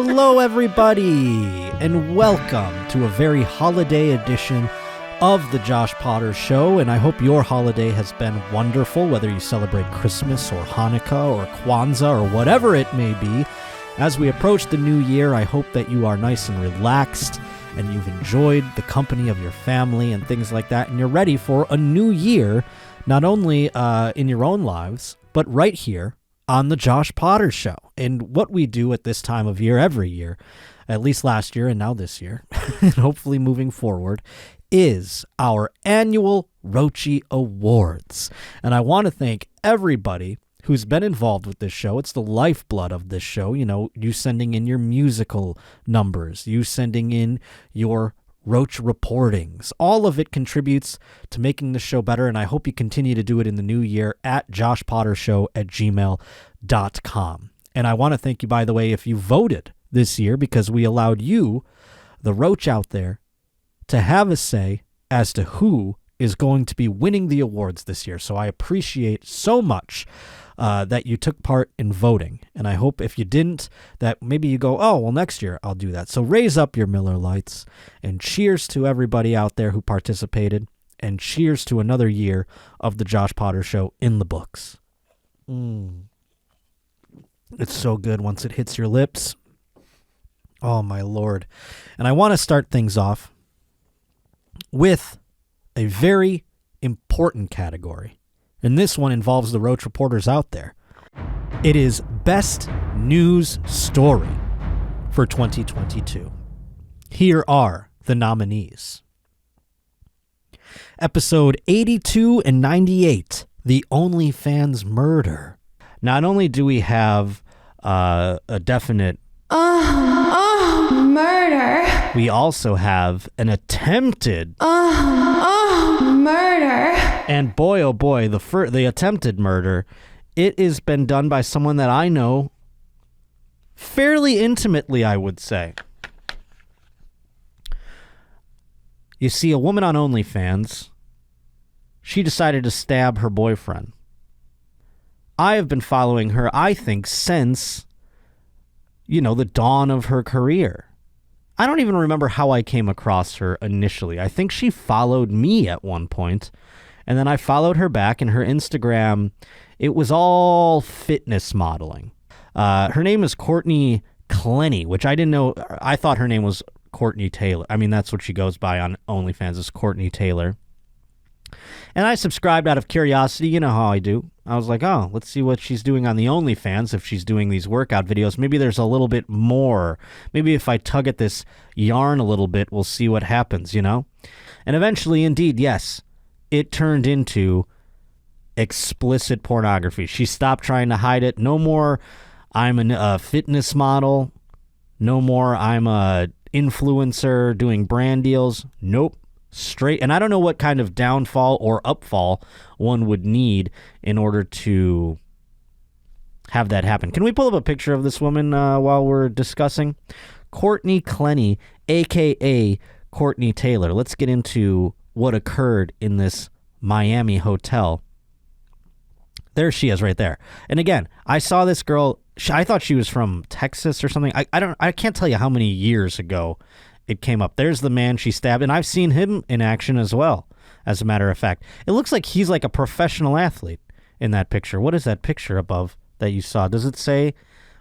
Hello, everybody, and welcome to a very holiday edition of the Josh Potter Show, and I hope your holiday has been wonderful, whether you celebrate Christmas or Hanukkah or Kwanzaa or whatever it may be. As we approach the new year, I hope that you are nice and relaxed, and you've enjoyed the company of your family and things like that, and you're ready for a new year, not only in your own lives, but right here on the Josh Potter Show. And what we do at this time of year every year, at least last year and now this year, and hopefully moving forward, is our annual ROACHY Awards. And I want to thank everybody who's been involved with this show. It's the lifeblood of this show. You know, you sending in your musical numbers, you sending in your Roach reportings. All of it contributes to making the show better, and I hope you continue to do it in the new year at joshpottershow@gmail.com. And I want to thank you, by the way, if you voted this year, because we allowed you, the Roach out there, to have a say as to who is going to be winning the awards this year. So I appreciate so much that you took part in voting. And I hope if you didn't, that maybe you go, oh, well, next year I'll do that. So raise up your Miller Lights, and cheers to everybody out there who participated, and cheers to another year of the Josh Potter Show in the books. It's so good once it hits your lips. Oh, my Lord. And I want to start things off with a very important category. And this one involves the Roach reporters out there. It is Best News Story for 2022. Here are the nominees. Episode 82 and 98, The OnlyFans Murder. Not only do we have a definite murder, we also have an attempted murder. And boy, oh boy, the attempted murder, it has been done by someone that I know fairly intimately, I would say. You see, a woman on OnlyFans, she decided to stab her boyfriend. I have been following her, I think, since, the dawn of her career. I don't even remember how I came across her initially. I think she followed me at one point, and then I followed her back, and her Instagram, it was all fitness modeling. Her name is Courtney Clenny, which I didn't know. I thought her name was Courtney Taylor. I mean, that's what she goes by on OnlyFans, is Courtney Taylor. And I subscribed out of curiosity. You know how I do. I was like, oh, let's see what she's doing on the OnlyFans. If she's doing these workout videos, maybe there's a little bit more. Maybe if I tug at this yarn a little bit, we'll see what happens, And eventually, indeed, yes, it turned into explicit pornography. She stopped trying to hide it. No more, I'm a fitness model. No more, I'm a influencer doing brand deals. Nope. Straight. And I don't know what kind of downfall or upfall one would need in order to have that happen. Can we pull up a picture of this woman while we're discussing? Courtney Clenny, a.k.a. Courtney Taylor. Let's get into what occurred in this Miami hotel. There she is right there. And again, I saw this girl. I thought she was from Texas or something. I can't tell you how many years ago it came up. There's the man she stabbed, and I've seen him in action as well, as a matter of fact. It looks like he's like a professional athlete in that picture. What is that picture above that you saw? Does it say?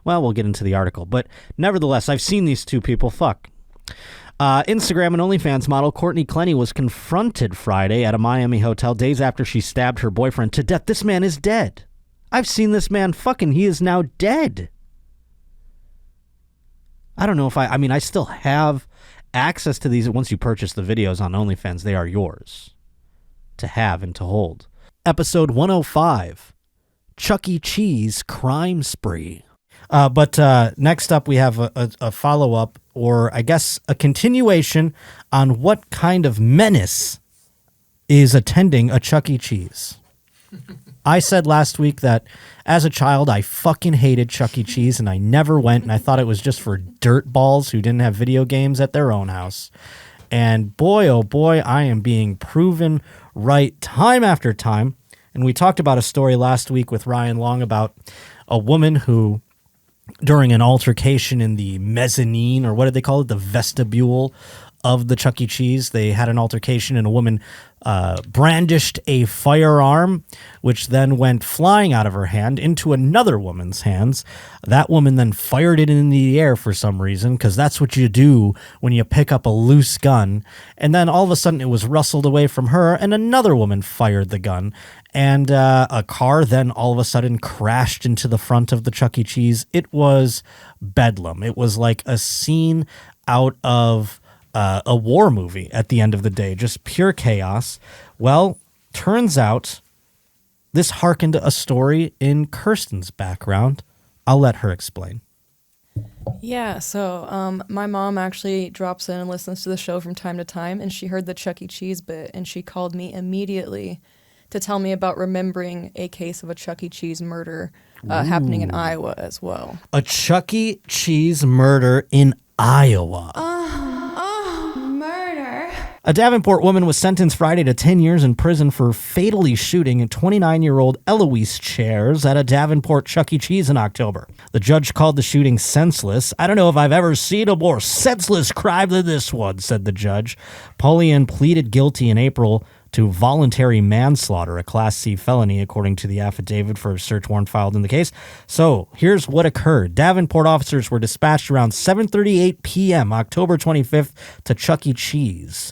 Well, we'll get into the article. But nevertheless, I've seen these two people fuck. Instagram and OnlyFans model Courtney Clenny was confronted Friday at a Miami hotel days after she stabbed her boyfriend to death. This man is dead. I've seen this man fucking. He is now dead. I don't know if I still have access to these. Once you purchase the videos on OnlyFans, they are yours to have and to hold. Episode 105, Chuck E. Cheese crime spree. But next up, we have a follow-up, or I guess a continuation on what kind of menace is attending a Chuck E. Cheese. I said last week that as a child, I fucking hated Chuck E. Cheese, and I never went, and I thought it was just for dirtballs who didn't have video games at their own house. And boy, oh boy, I am being proven right time after time. And we talked about a story last week with Ryan Long about a woman who during an altercation in the mezzanine, or what did they call it? The vestibule of the Chuck E. Cheese. They had an altercation and a woman brandished a firearm, which then went flying out of her hand into another woman's hands. That woman then fired it in the air for some reason, because that's what you do when you pick up a loose gun. And then all of a sudden it was rustled away from her, and another woman fired the gun. And a car then all of a sudden crashed into the front of the Chuck E. Cheese. It was bedlam. It was like a scene out of a war movie at the end of the day, just pure chaos. Well, turns out this harkened a story in Kirsten's background. I'll let her explain. Yeah, so my mom actually drops in and listens to the show from time to time, and she heard the Chuck E. Cheese bit, and she called me immediately to tell me about remembering a case of a Chuck E. Cheese murder happening in Iowa as well. A Chuck E. Cheese murder in Iowa. Murder. A Davenport woman was sentenced Friday to 10 years in prison for fatally shooting a 29-year-old Eloise Chairs at a Davenport Chuck E. Cheese in October. The judge called the shooting senseless. "I don't know if I've ever seen a more senseless crime than this one," said the judge. Paulian pleaded guilty in April to voluntary manslaughter, a Class C felony, according to the affidavit for a search warrant filed in the case. So here's what occurred. Davenport officers were dispatched around 7:38 p.m. October 25th to Chuck E. Cheese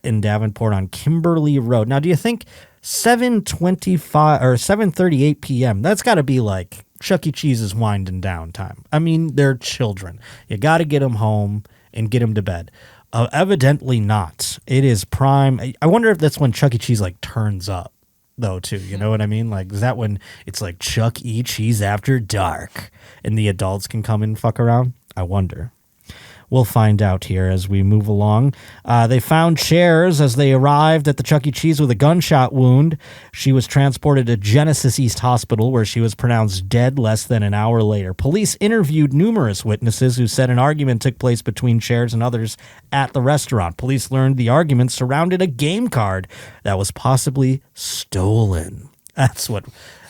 in Davenport on Kimberly Road. Now, do you think 7:25 or 7:38 p.m., that's got to be like Chuck E. Cheese is winding down time. I mean, they're children. You got to get them home and get them to bed. Evidently not. It is prime. I wonder if that's when Chuck E. Cheese like turns up, though, too. You know what I mean? Like, is that when it's like Chuck E. Cheese after dark and the adults can come and fuck around? I wonder. We'll find out here as we move along. They found Chairs as they arrived at the Chuck E. Cheese with a gunshot wound. She was transported to Genesis East Hospital, where she was pronounced dead less than an hour later. Police interviewed numerous witnesses who said an argument took place between Chairs and others at the restaurant. Police learned the argument surrounded a game card that was possibly stolen. That's what,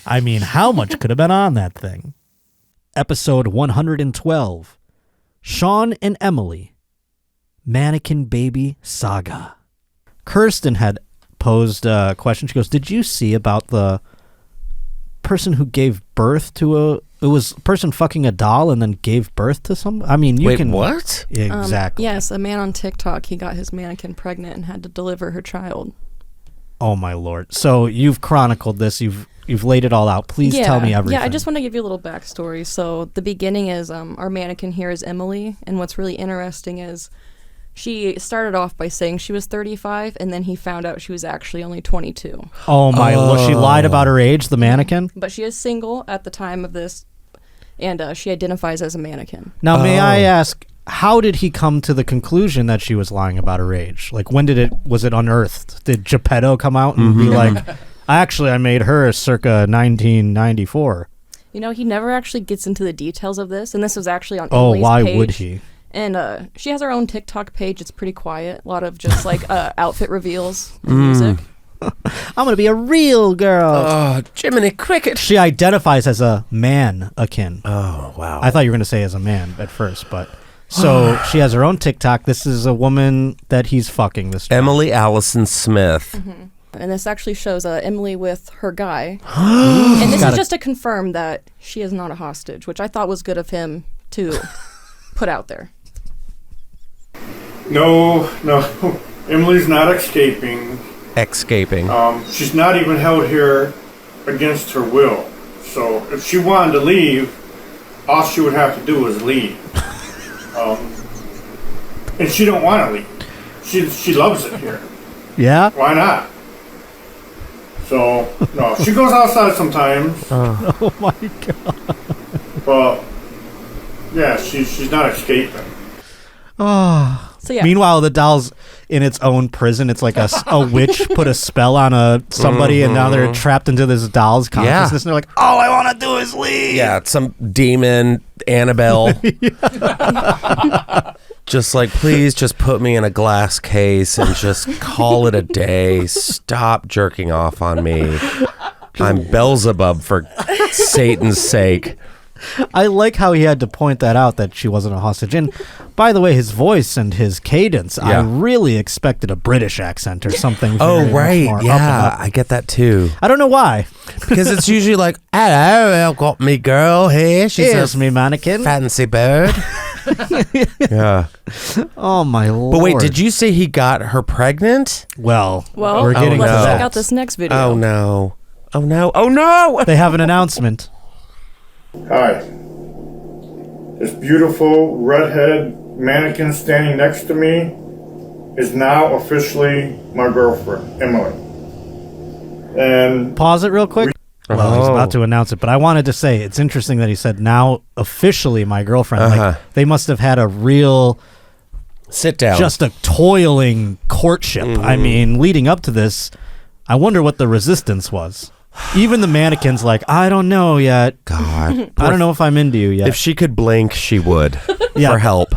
I mean, how much could have been on that thing? Episode 112. Sean and Emily, Mannequin Baby Saga. Kirsten had posed a question. She goes, "Did you see about the person who gave birth to it was a person fucking a doll and then gave birth to some? I mean, you can... Wait, what? Exactly. Yes, a man on TikTok, he got his mannequin pregnant and had to deliver her child. Oh, my Lord. So you've chronicled this. You've laid it all out. Please tell me everything. Yeah, I just want to give you a little backstory. So the beginning is our mannequin here is Emily, and what's really interesting is she started off by saying she was 35, and then he found out she was actually only 22. Oh, my Lord. She lied about her age, the mannequin? But she is single at the time of this, and she identifies as a mannequin. Now, may I ask, how did he come to the conclusion that she was lying about her age? Like, when was it unearthed? Did Geppetto come out and be like... Actually, I made her circa 1994. You know, he never actually gets into the details of this, and this was actually on Emily's page. Oh, why would he? And she has her own TikTok page. It's pretty quiet. A lot of just, like, outfit reveals and music. I'm going to be a real girl. Oh, Jiminy Cricket. She identifies as a man-akin. Oh, wow. I thought you were going to say as a man at first, but... So she has her own TikTok. This is a woman that he's fucking. This Emily Allison Smith. Mm-hmm. And this actually shows Emily with her guy. And this is just to confirm that she is not a hostage, which I thought was good of him to put out there. No. Emily's not escaping. She's not even held here against her will. So if she wanted to leave, all she would have to do is leave. And she don't want to leave. She loves it here. Yeah? Why not? So, no, she goes outside sometimes. Oh my God. But, yeah, she's not escaping. Oh. So, yeah. Meanwhile, the doll's in its own prison. It's like a witch put a spell on somebody, and now they're trapped into this doll's consciousness. And they're like, all I want to do is leave. Yeah, it's some demon, Annabelle. Just like, please just put me in a glass case and just call it a day. Stop jerking off on me. I'm Beelzebub for Satan's sake. I like how he had to point that out, that she wasn't a hostage. And by the way, his voice and his cadence, I really expected a British accent or something. Oh, right. Yeah, I get that too. I don't know why. Because it's usually like, hello, I've got me girl here. Here's me mannequin. Fancy bird. Yeah. Oh, my Lord. But wait, did you say he got her pregnant? Well, Well, we're getting to let's that. check out this next video. Oh, no. Oh, no. Oh, no. They have an announcement. Hi. This beautiful redhead mannequin standing next to me is now officially my girlfriend, Emily. And Pause it real quick. Well, he's about to announce it, but I wanted to say it's interesting that he said now officially my girlfriend. Like, they must have had a real sit down, just a toiling courtship. I mean, leading up to this, I wonder what the resistance was. Even the mannequin's like, I don't know yet. God, I don't know if I'm into you yet. If she could blink, she would. For help.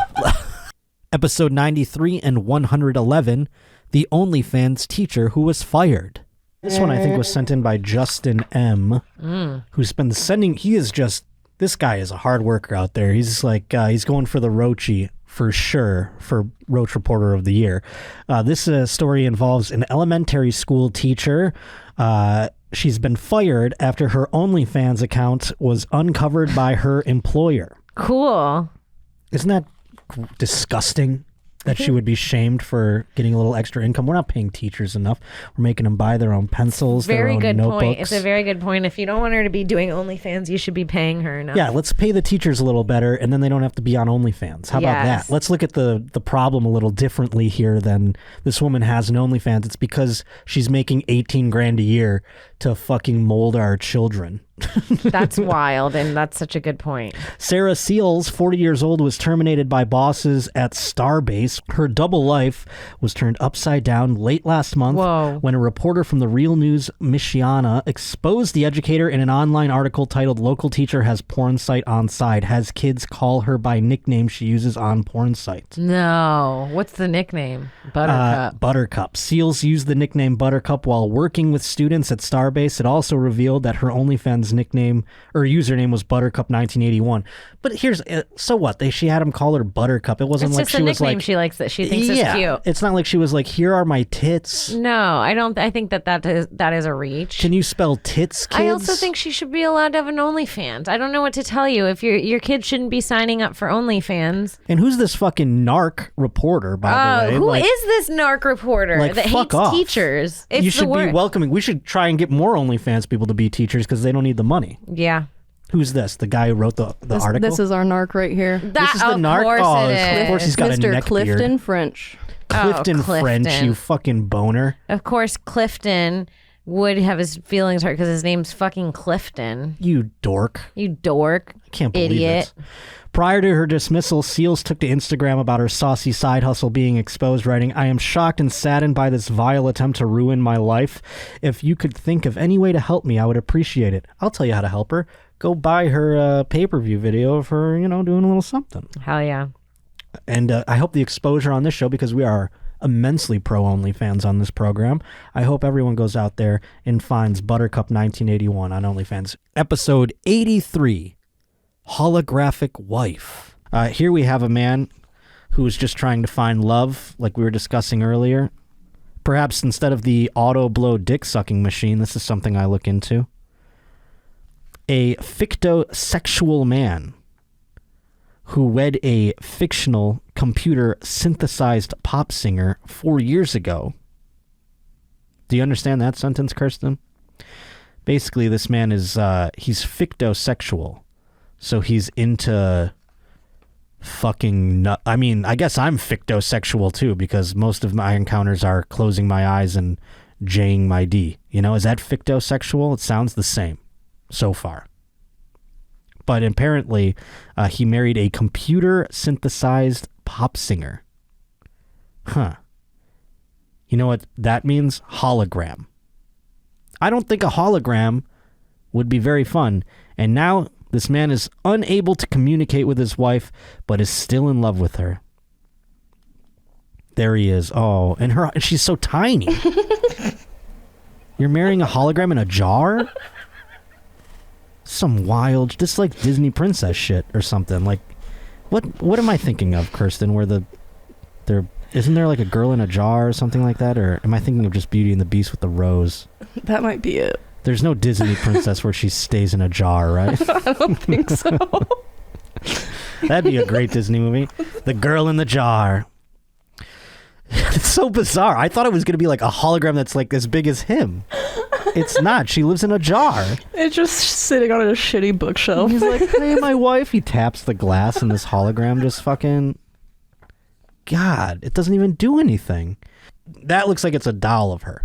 Episode 93 and 111, the OnlyFans teacher who was fired. This one I think was sent in by Justin M, who's been sending. This guy is a hard worker out there. He's like, he's going for the ROACHY for sure, for Roach Reporter of the Year. This story involves an elementary school teacher. She's been fired after her OnlyFans account was uncovered by her employer. Cool. Isn't that disgusting? That she would be shamed for getting a little extra income. We're not paying teachers enough. We're making them buy their own pencils, their own notebooks. Point. It's a very good point. If you don't want her to be doing OnlyFans, you should be paying her enough. Yeah, let's pay the teachers a little better, and then they don't have to be on OnlyFans. How about that? Let's look at the problem a little differently here than this woman has an OnlyFans. It's because she's making $18,000 a year to fucking mold our children. That's wild, and that's such a good point. Sarah Seals, 40 years old, was terminated by bosses at Starbase. Her double life was turned upside down late last month when a reporter from the Real News Michiana exposed the educator in an online article titled "Local Teacher Has Porn Site on Side, Has Kids Call Her by Nickname She Uses on Porn Site." No. What's the nickname? Buttercup. Buttercup. Seals used the nickname Buttercup while working with students at Starbase. It also revealed that her OnlyFans nickname or username was Buttercup 1981. But here's so what? She had him call her Buttercup. It wasn't like she was like she likes that she thinks is cute. It's not like she was like, here are my tits. No, I don't. I think that is a reach. Can you spell tits, kids? I also think she should be allowed to have an OnlyFans. I don't know what to tell you. If your kid shouldn't be signing up for OnlyFans. And who's this fucking narc reporter, by the way? Who is this narc reporter that hates teachers? You should be welcoming. We should try and get more OnlyFans people to be teachers because they don't need the money. Yeah. Who's this? The guy who wrote the article? This is our narc right here. This is the narc? Of course he's got a neck beard. Clifton French. Clifton French, you fucking boner. Of course, Clifton would have his feelings hurt because his name's fucking Clifton. You dork. You dork. I can't believe idiot. it. Prior to her dismissal, Seals took to Instagram about her saucy side hustle being exposed, writing, "I am shocked and saddened by this vile attempt to ruin my life. If you could think of any way to help me, I would appreciate it. I'll tell you how to help her. Go buy her pay-per-view video of her, doing a little something." Hell yeah. And I hope the exposure on this show, because we are immensely pro OnlyFans on this program, I hope everyone goes out there and finds Buttercup 1981 on OnlyFans. Episode 83, Holographic Wife. Here we have a man who is just trying to find love, like we were discussing earlier. Perhaps instead of the auto-blow dick-sucking machine, this is something I look into. A fictosexual man who wed a fictional computer-synthesized pop singer 4 years ago. Do you understand that sentence, Kirsten? Basically, this man is, he's fictosexual. So he's into fucking... I mean, I guess I'm fictosexual too, because most of my encounters are closing my eyes and J-ing my D. Is that fictosexual? It sounds the same so far. But apparently, he married a computer-synthesized pop singer. Huh. You know what that means? Hologram. I don't think a hologram would be very fun. And now, this man is unable to communicate with his wife, but is still in love with her. There he is. Oh, and she's so tiny. You're marrying a hologram in a jar? Some wild, just like Disney princess shit or something. Like, what am I thinking of, Kirsten? Where isn't there like a girl in a jar or something like that? Or am I thinking of just Beauty and the Beast with the rose? That might be it. There's no Disney princess where she stays in a jar, right? I don't think so. That'd be a great Disney movie. The Girl in the Jar. It's so bizarre. I thought it was going to be like a hologram that's like as big as him. It's not. She lives in a jar. It's just sitting on a shitty bookshelf. He's like, hey, my wife. He taps the glass and this hologram just fucking... God, it doesn't even do anything. That looks like it's a doll of her,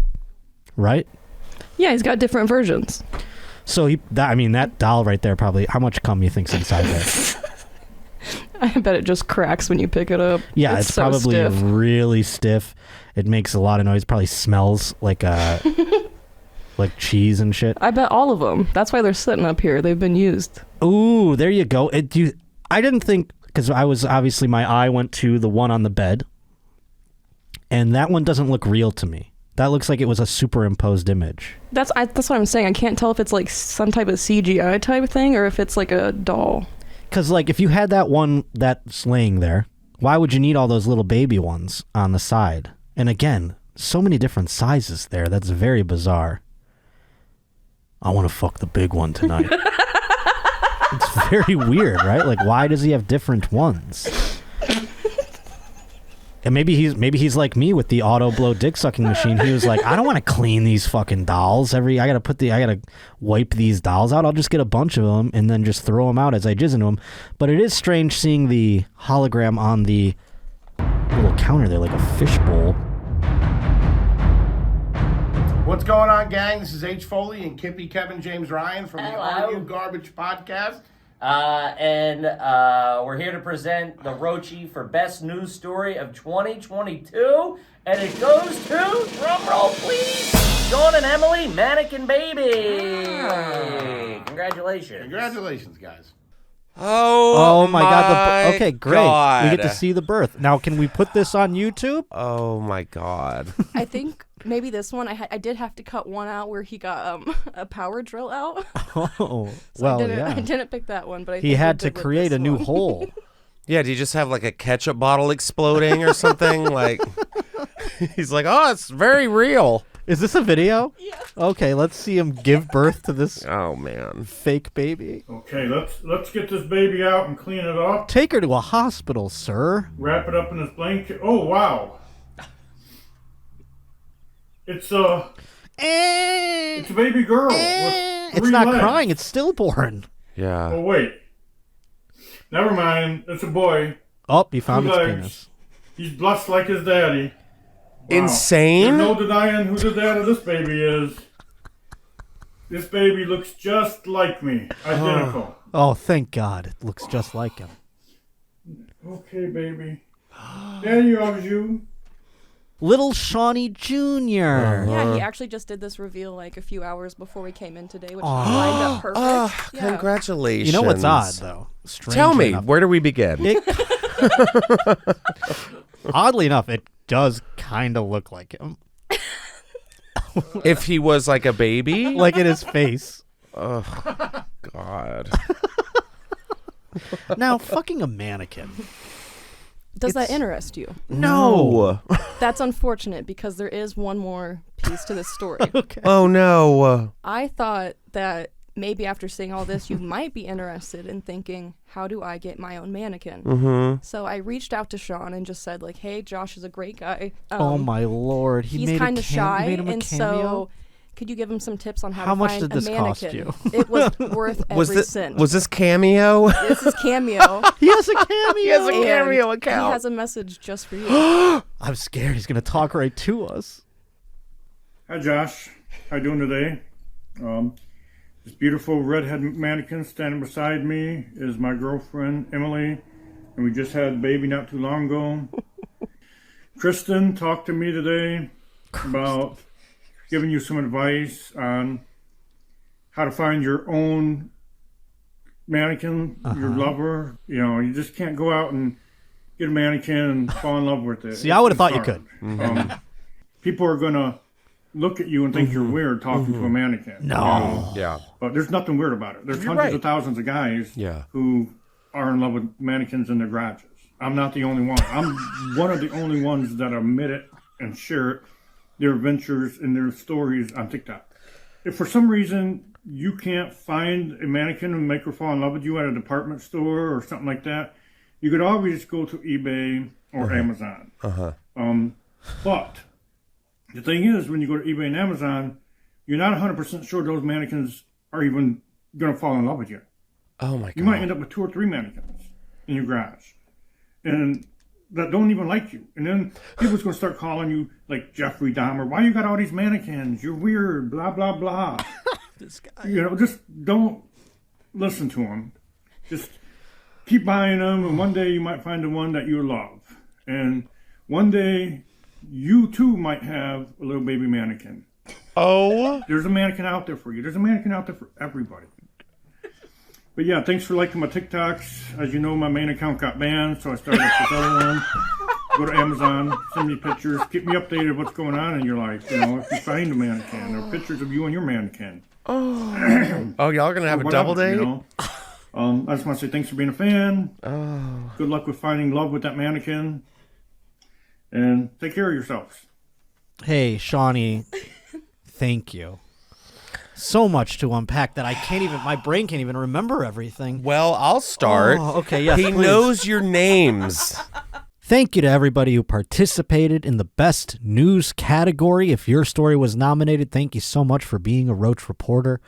right? Yeah, he's got different versions. So that doll right there probably... How much cum you think's inside there? I bet it just cracks when you pick it up. Yeah, it's so probably stiff. really stiff. It makes a lot of noise. Probably smells like like cheese and shit. I bet all of them. That's why they're sitting up here. They've been used. Ooh, there you go. I didn't think, because my eye went to the one on the bed, and that one doesn't look real to me. That looks like it was a superimposed image. That's what I'm saying. I can't tell if it's like some type of CGI type thing or if it's like a doll. Because, like, if you had that one that's laying there, why would you need all those little baby ones on the side? And again, so many different sizes there. That's very bizarre. I want to fuck the big one tonight. It's very weird, right? Like, why does he have different ones? And maybe he's like me with the auto blow dick sucking machine. He was like, I don't want to clean these fucking dolls. I gotta wipe these dolls out. I'll just get a bunch of them and then just throw them out as I jizz into them. But it is strange seeing the hologram on the little counter there, like a fishbowl. What's going on, gang? This is H. Foley and Kippy Kevin James Ryan from the Audio Garbage Podcast. And we're here to present the ROACHY for Best News Story of 2022. And it goes to, drumroll please, Sean and Emily, Mannequin Baby. Congratulations. Congratulations, guys. Oh my God. Okay, great. God. We get to see the birth. Now, can we put this on YouTube? Oh my God. I think maybe this one I did have to cut one out where he got a power drill out. Oh, So well, I didn't pick that one, but he had to create a new hole. Yeah, do you just have like a ketchup bottle exploding or something? Like, he's like, oh, it's very real. Is this a video? Yeah. Okay, let's see him give birth to this Oh man. fake baby. Okay, let's get this baby out and clean it up. Take her to a hospital, sir. Wrap it up in this blanket. Oh, wow. It's a baby girl with It's three not legs. crying, it's stillborn. Yeah. Oh, wait. Never mind. It's a boy. Oh, he found Two its legs. penis. He's blessed like his daddy. Wow. Insane? There's no denying who the dad of this baby is. This baby looks just like me. Identical. Oh, thank God. It looks just like him. Okay, baby. Daddy loves you. Little Shawnee Jr. Yeah, he actually just did this reveal like a few hours before we came in today, which lined up perfect. Oh, Yeah. congratulations. You know what's odd, though? Tell me, enough. where do we begin? Oddly enough, it does kind of look like him. If he was like a baby? Like in his face. Oh, God. Now, fucking a mannequin. Does that interest you? No. That's unfortunate because there is one more piece to this story. Okay. Oh, no. I thought that maybe after seeing all this, you might be interested in thinking, how do I get my own mannequin? Mm-hmm. So I reached out to Sean and just said, like, hey, Josh is a great guy. Oh, my Lord. He's kind of shy, and so could you give him some tips on how to much find did a this cost mannequin? you? It was worth every cent. Was this Cameo? This is Cameo. He has a cameo. He has a and Cameo account. He has a message just for you. I'm scared he's going to talk right to us. Hi, Josh. How you doing today? This beautiful redhead mannequin standing beside me is my girlfriend, Emily, and we just had a baby not too long ago. Kristen talked to me today about giving you some advice on how to find your own mannequin, your lover. You know, you just can't go out and get a mannequin and fall in love with it. See, I would have thought you It's could. hard. People are going to look at you and think you're weird talking to a mannequin. No. Yeah. But there's nothing weird about it. There's hundreds of thousands of guys who are in love with mannequins in their garages. I'm not the only one. I'm one of the only ones that admit it and share their adventures and their stories on TikTok. If for some reason you can't find a mannequin and make her fall in love with you at a department store or something like that, you could always go to eBay or Amazon. But the thing is, when you go to eBay and Amazon, you're not 100% sure those mannequins are even going to fall in love with you. Oh my God. You might end up with 2 or 3 mannequins in your garage. And that don't even like you. And then people's going to start calling you like Jeffrey Dahmer. Why you got all these mannequins? You're weird, blah, blah, blah. This guy. You know, just don't listen to them. Just keep buying them, and one day you might find the one that you love. And one day you too might have a little baby mannequin. Oh. There's a mannequin out there for you. There's a mannequin out there for everybody. But yeah, thanks for liking my TikToks. As you know, my main account got banned, so I started up this other one. Go to Amazon, send me pictures, keep me updated what's going on in your life. You know, if you find a mannequin, or pictures of you and your mannequin. Oh, y'all gonna have a double date? You know? I just want to say thanks for being a fan. Good luck with finding love with that mannequin. And take care of yourselves. Hey, Shawnee, thank you. So much to unpack that my brain can't even remember everything. Well, I'll start. Oh, okay, yes, He please. knows your names. Thank you to everybody who participated in the best news category. If your story was nominated, thank you so much for being a Roach reporter.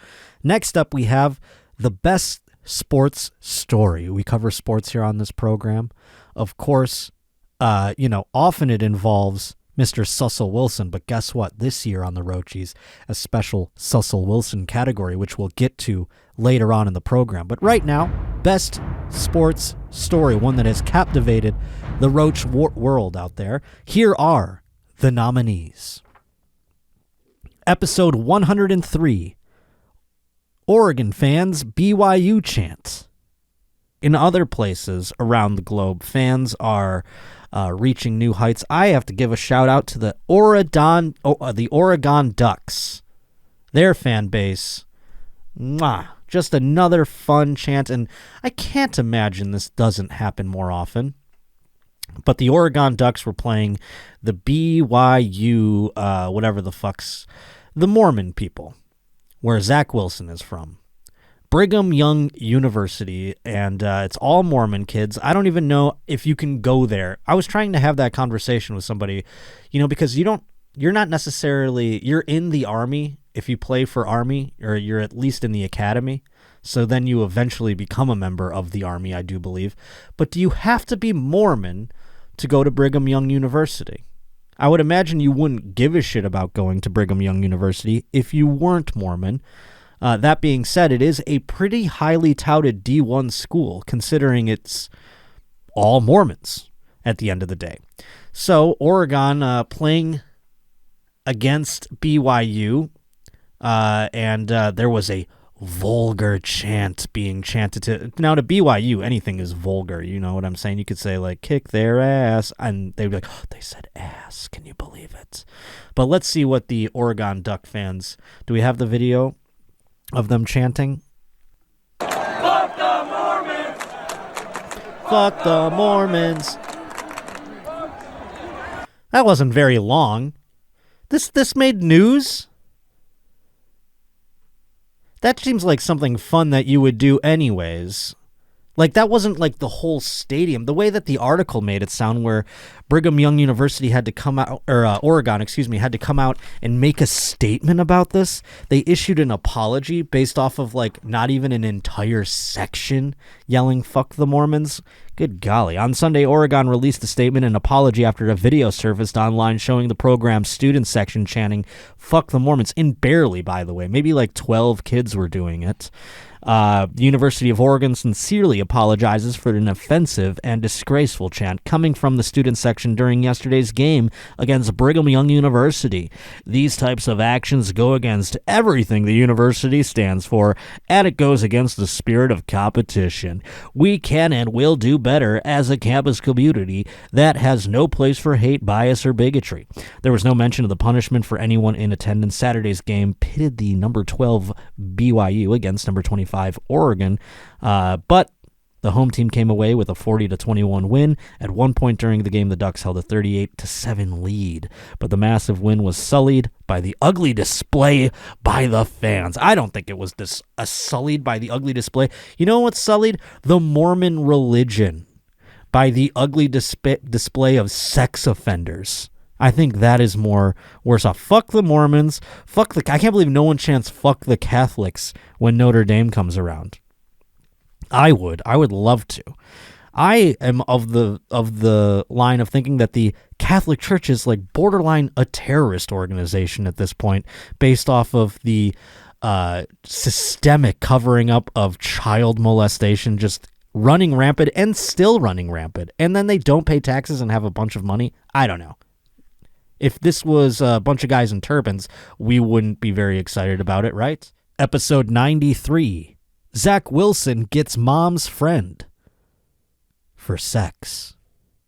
Next up, we have the best sports story. We cover sports here on this program. Of course, often it involves Mr. Cecil Wilson, but guess what? This year on the Roachys, a special Cecil Wilson category, which we'll get to later on in the program. But right now, best sports story, one that has captivated the Roach world out there. Here are the nominees. Episode 103, Oregon fans BYU chant. In other places around the globe, fans are reaching new heights. I have to give a shout out to the Oregon Ducks. Their fan base, just another fun chant, and I can't imagine this doesn't happen more often. But the Oregon Ducks were playing the BYU, whatever the fuck's, the Mormon people, where Zach Wilson is from. Brigham Young University, and it's all Mormon kids. I don't even know if you can go there. I was trying to have that conversation with somebody, because you're not necessarily, you're in the Army if you play for Army, or you're at least in the academy. So then you eventually become a member of the Army, I do believe. But do you have to be Mormon to go to Brigham Young University? I would imagine you wouldn't give a shit about going to Brigham Young University if you weren't Mormon. That being said, it is a pretty highly touted D1 school, considering it's all Mormons at the end of the day. So Oregon playing against BYU, and there was a vulgar chant being chanted to. Now, to BYU, anything is vulgar. You know what I'm saying? You could say, like, kick their ass, and they'd be like, oh, they said ass. Can you believe it? But let's see what the Oregon Duck fans, do we have the video of them chanting? Fuck the Mormons! Fuck the Mormons! That wasn't very long. This made news? That seems like something fun that you would do anyways. Like, that wasn't like the whole stadium. The way that the article made it sound, where Brigham Young University had to come out, or Oregon, had to come out and make a statement about this. They issued an apology based off of, like, not even an entire section yelling, fuck the Mormons. Good golly. On Sunday, Oregon released a statement and apology after a video surfaced online showing the program's student section chanting, fuck the Mormons. And barely, by the way. Maybe like 12 kids were doing it. The University of Oregon sincerely apologizes for an offensive and disgraceful chant coming from the student section during yesterday's game against Brigham Young University. These types of actions go against everything the university stands for, and it goes against the spirit of competition. We can and will do better as a campus community that has no place for hate, bias, or bigotry. There was no mention of the punishment for anyone in attendance. Saturday's game pitted the number 12 BYU against number 25 Oregon, but the home team came away with a 40-21 win. At one point during the game, the Ducks held a 38-7 lead, but the massive win was sullied by the ugly display by the fans. I don't think it was sullied by the ugly display. You know what's sullied? The Mormon religion by the ugly display of sex offenders. I think that is more worse off. Fuck the Mormons. I can't believe no one chants fuck the Catholics when Notre Dame comes around. I would love to. I am of the line of thinking that the Catholic Church is like borderline a terrorist organization at this point, based off of the systemic covering up of child molestation just running rampant and still running rampant. And then they don't pay taxes and have a bunch of money. I don't know. If this was a bunch of guys in turbans, we wouldn't be very excited about it, right? Episode 93. Zach Wilson gets mom's friend for sex.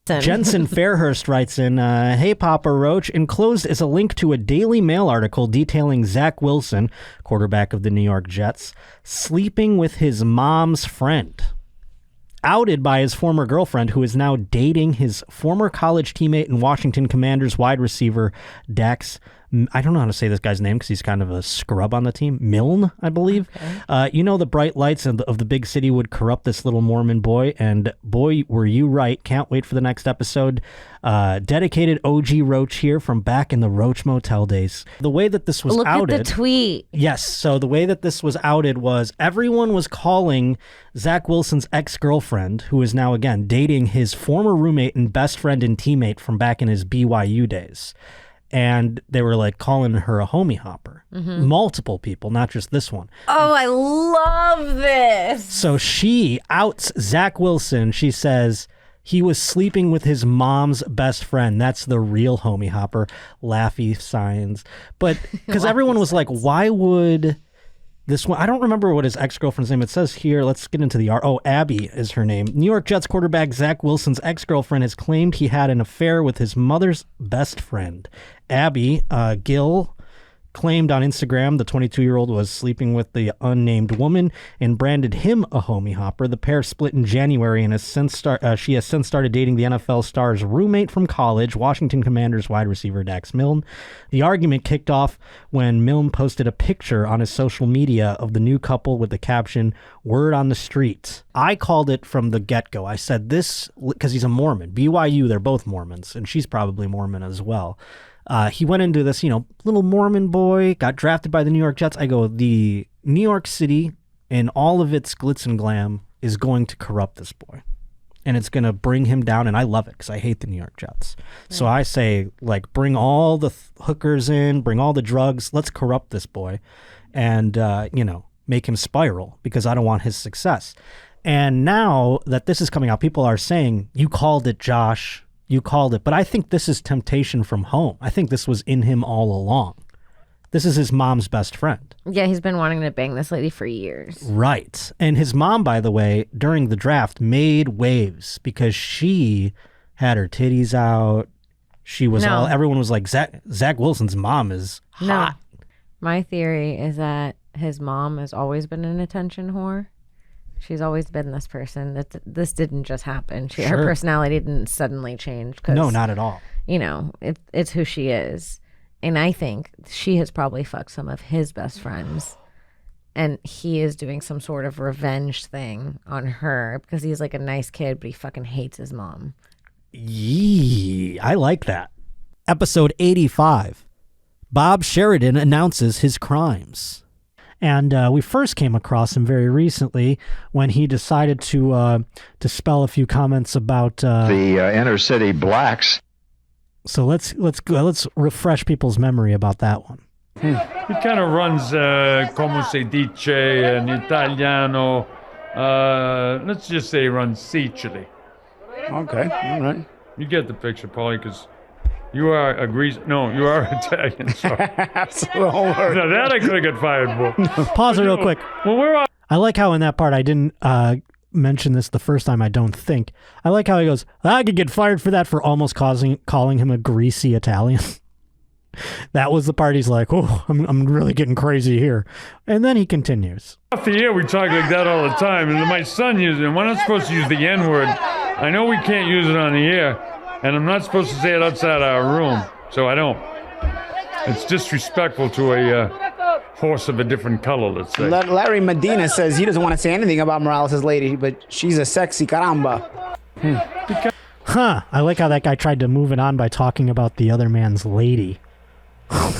Jensen Fairhurst writes in, hey, Papa Roach, enclosed is a link to a Daily Mail article detailing Zach Wilson, quarterback of the New York Jets, sleeping with his mom's friend. Outed by his former girlfriend, who is now dating his former college teammate and Washington Commanders wide receiver, Dax. I don't know how to say this guy's name because he's kind of a scrub on the team. Milne, I believe. Okay. The bright lights of the big city would corrupt this little Mormon boy. And boy, were you right. Can't wait for the next episode. Dedicated OG Roach here from back in the Roach Motel days. The way that this was outed. Look at the tweet. Yes. So the way that this was outed was everyone was calling Zach Wilson's ex-girlfriend, who is now, again, dating his former roommate and best friend and teammate from back in his BYU days. And they were like calling her a homie hopper. Mm-hmm. Multiple people, not just this one. Oh, I love this. So she outs Zach Wilson. She says he was sleeping with his mom's best friend. That's the real homie hopper. Laughy signs. But because everyone was like, why would this one? I don't remember what his ex-girlfriend's name. It says here, let's get into the Abby is her name. New York Jets quarterback Zach Wilson's ex-girlfriend has claimed he had an affair with his mother's best friend. Abby Gill claimed on Instagram the 22-year-old was sleeping with the unnamed woman and branded him a homie hopper. The pair split in January and she has since started dating the NFL star's roommate from college, Washington Commanders wide receiver Dax Milne. The argument kicked off when Milne posted a picture on his social media of the new couple with the caption, "Word on the street." I called it from the get-go. I said this because he's a Mormon. BYU, they're both Mormons, and she's probably Mormon as well. He went into this, little Mormon boy, got drafted by the New York Jets. I go, the New York City and all of its glitz and glam is going to corrupt this boy. And it's going to bring him down. And I love it because I hate the New York Jets. Yeah. So I say, bring all the hookers in, bring all the drugs. Let's corrupt this boy and, make him spiral because I don't want his success. And now that this is coming out, people are saying, you called it, Josh. You called it. But I think this is temptation from home. I think this was in him all along. This is his mom's best friend. Yeah, he's been wanting to bang this lady for years. Right. And his mom, by the way, during the draft made waves because she had her titties out. She was everyone was like, Zach Wilson's mom is hot. No. My theory is that his mom has always been an attention whore. She's always been this person. This didn't just happen. Her personality didn't suddenly change. No, not at all. It's who she is. And I think she has probably fucked some of his best friends. And he is doing some sort of revenge thing on her because he's like a nice kid, but he fucking hates his mom. Yee, I like that. Episode 85. Bob Sheridan announces his crimes. And we first came across him very recently when he decided to spell a few comments about the inner city blacks. So let's refresh people's memory about that one. He kind of runs come si dice in Italiano. Let's just say he runs Sicily. Okay, all right. You get the picture, Paulie, because you are a Greece. No, you are Italian. Sorry. No, that I could have got fired for. Pause it real quick. When we're on. I like how in that part I didn't mentioned this the first time, I don't think. I like how he goes, I could get fired for that, for almost calling him a greasy Italian. That was the part he's like, oh, I'm really getting crazy here. And then he continues. Off the air, we talk like that all the time. And my son uses it. We're not supposed to use the N-word. I know we can't use it on the air. And I'm not supposed to say it outside our room. So I don't. It's disrespectful to a horse of a different color, let's say. Larry Medina says he doesn't want to say anything about Morales' lady, but she's a sexy caramba. I like how that guy tried to move it on by talking about the other man's lady.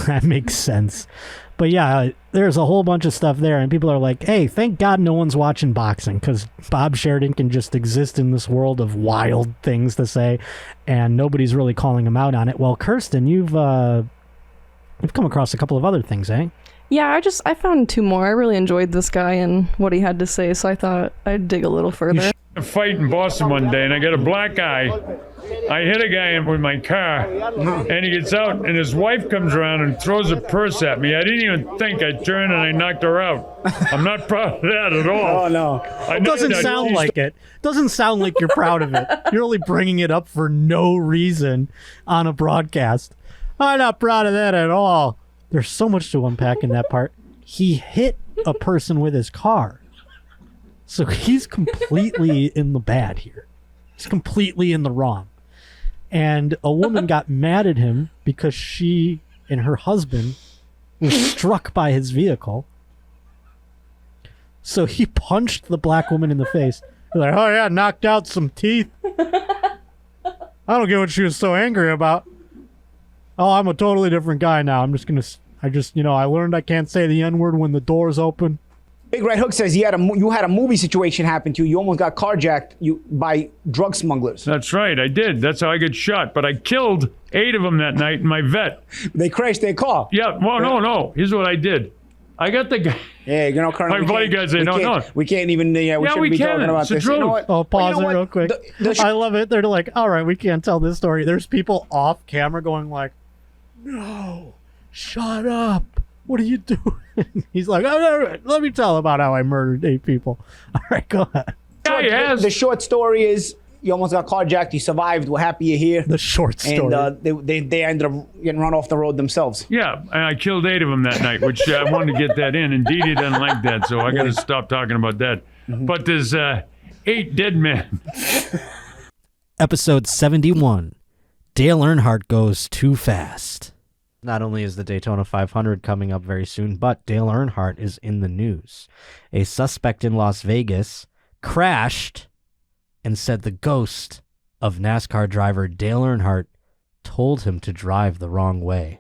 That makes sense. But yeah, there's a whole bunch of stuff there, and people are like, hey, thank God no one's watching boxing, because Bob Sheridan can just exist in this world of wild things to say, and nobody's really calling him out on it. Well, Kirsten, you've come across a couple of other things, eh? Yeah, I found 2 more. I really enjoyed this guy and what he had to say, so I thought I'd dig a little further. A fight in Boston one day, and I got a black eye. I hit a guy with my car, and he gets out, and his wife comes around and throws a purse at me. I didn't even think. I turned and I knocked her out. I'm not proud of that at all. Oh, no. It doesn't sound like it. Doesn't sound like you're proud of it. You're only bringing it up for no reason on a broadcast. I'm not proud of that at all. There's so much to unpack in that part. He hit a person with his car. So he's completely in the bad here. He's completely in the wrong. And a woman got mad at him because she and her husband were struck by his vehicle. So he punched the black woman in the face. He's like, oh yeah, knocked out some teeth. I don't get what she was so angry about. Oh, I'm a totally different guy now. I learned I can't say the N-word when the door's open. Big Red Hook says you had a movie situation happen to you. You almost got carjacked by drug smugglers. That's right, I did. That's how I got shot. But I killed 8 of them that night in my vet. They crashed their car. Yeah, well, no. Here's what I did. I got the guy. Yeah, Colonel. My buddy guy said, no. We can't even, we shouldn't be talking about this. You know what? Oh, pause it real quick. I love it. They're like, all right, we can't tell this story. There's people off camera going like, no, shut up. What are you doing? He's like, all right, let me tell about how I murdered 8 people. All right, go ahead. Yeah, the short story is you almost got carjacked. You survived. We're happy you're here. The short story. And they ended up getting run off the road themselves. Yeah, and I killed 8 of them that night, which I wanted to get that in. And Dee Dee doesn't like that, so I got to stop talking about that. Mm-hmm. But there's 8 dead men. Episode 71. Dale Earnhardt goes too fast. Not only is the Daytona 500 coming up very soon, but Dale Earnhardt is in the news. A suspect in Las Vegas crashed and said the ghost of NASCAR driver Dale Earnhardt told him to drive the wrong way.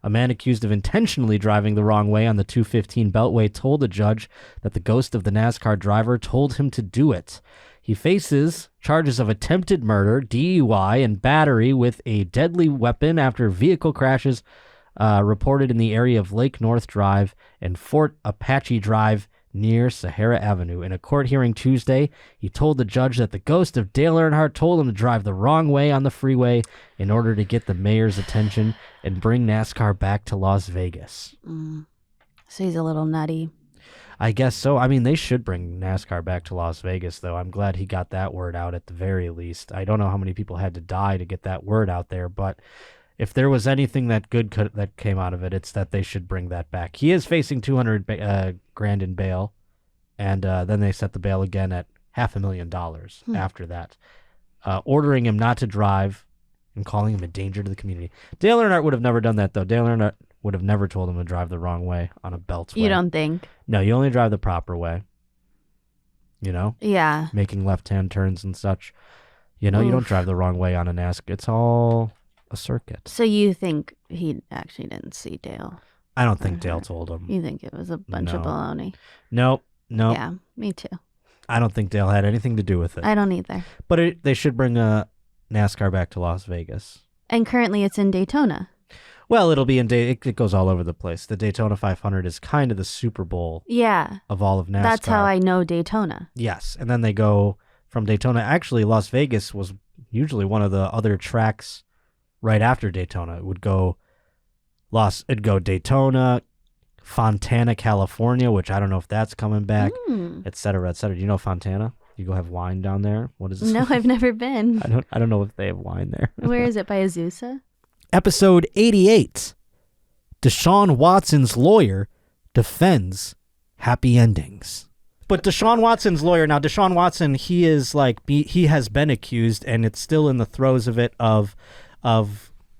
A man accused of intentionally driving the wrong way on the 215 Beltway told the judge that the ghost of the NASCAR driver told him to do it. He faces charges of attempted murder, DUI, and battery with a deadly weapon after vehicle crashes reported in the area of Lake North Drive and Fort Apache Drive near Sahara Avenue. In a court hearing Tuesday, he told the judge that the ghost of Dale Earnhardt told him to drive the wrong way on the freeway in order to get the mayor's attention and bring NASCAR back to Las Vegas. So he's a little nutty. I guess so. I mean, they should bring NASCAR back to Las Vegas, though. I'm glad he got that word out at the very least. I don't know how many people had to die to get that word out there, but if there was anything that came out of it, it's that they should bring that back. He is facing $200,000 in bail, and then they set the bail again at $500,000 after that, ordering him not to drive and calling him a danger to the community. Dale Earnhardt would have never done that, though. Dale Earnhardt would have never told him to drive the wrong way on a beltway. You don't think? No, you only drive the proper way. You know? Yeah. Making left-hand turns and such. You know, you don't drive the wrong way on a NASCAR. It's all a circuit. So you think he actually didn't see Dale? I don't think Dale told him. You think it was a bunch of baloney? Nope. Yeah, me too. I don't think Dale had anything to do with it. I don't either. But they should bring NASCAR back to Las Vegas. And currently it's in Daytona. Well, it'll be it goes all over the place. The Daytona 500 is kind of the Super Bowl of all of NASCAR. That's how I know Daytona. Yes. And then they go from Daytona. Actually, Las Vegas was usually one of the other tracks right after Daytona. It'd go Daytona, Fontana, California, which I don't know if that's coming back, et cetera, et cetera. Do you know Fontana? You go have wine down there? What is this? No, I've never been. I don't know if they have wine there. Where is it? By Azusa? Episode 88. Deshaun Watson's lawyer defends happy endings. But Deshaun Watson's lawyer, now Deshaun Watson, he is like, he has been accused, and it's still in the throes of it, of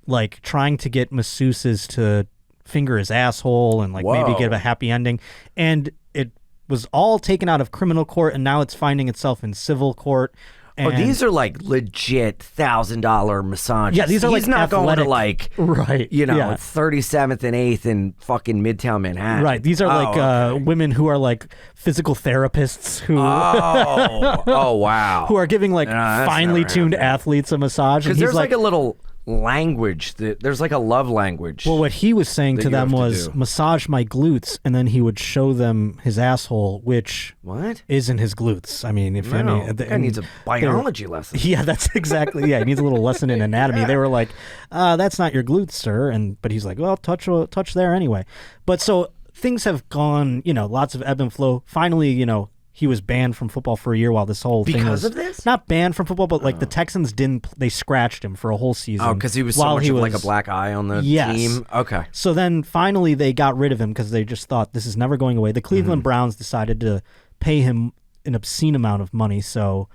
like trying to get masseuses to finger his asshole and like maybe give a happy ending. And it was all taken out of criminal court, and now it's finding itself in civil court. And these are like legit $1,000 massages. Yeah, these are He's like not going to athletic- like, right, you know, yeah. 37th and 8th in fucking Midtown Manhattan. Right. These are like women who are like physical therapists who wow. who are giving like that's finely never tuned happened. athletes a massage. Because And he's there's like a little language. There's like a love language. well, what he was saying that to you them have to was do. massage my glutes, and then he would show them his asshole, which What? isn't his glutes. I mean, if No, any, that guy needs a biology lesson. Yeah, that's exactly. Yeah, he needs a little lesson in anatomy. They were like, "That's not your glutes, sir," but he's like, "Well, touch there anyway." But so things have gone, lots of ebb and flow. Finally, he was banned from football for a year while this whole thing was Because of this? not banned from football, but like the Texans they scratched him for a whole season. Oh, because he was so while much he of like a was- black eye on the Yes. team. Okay. So then finally they got rid of him because they just thought this is never going away. The Cleveland Browns decided to pay him an obscene amount of money, so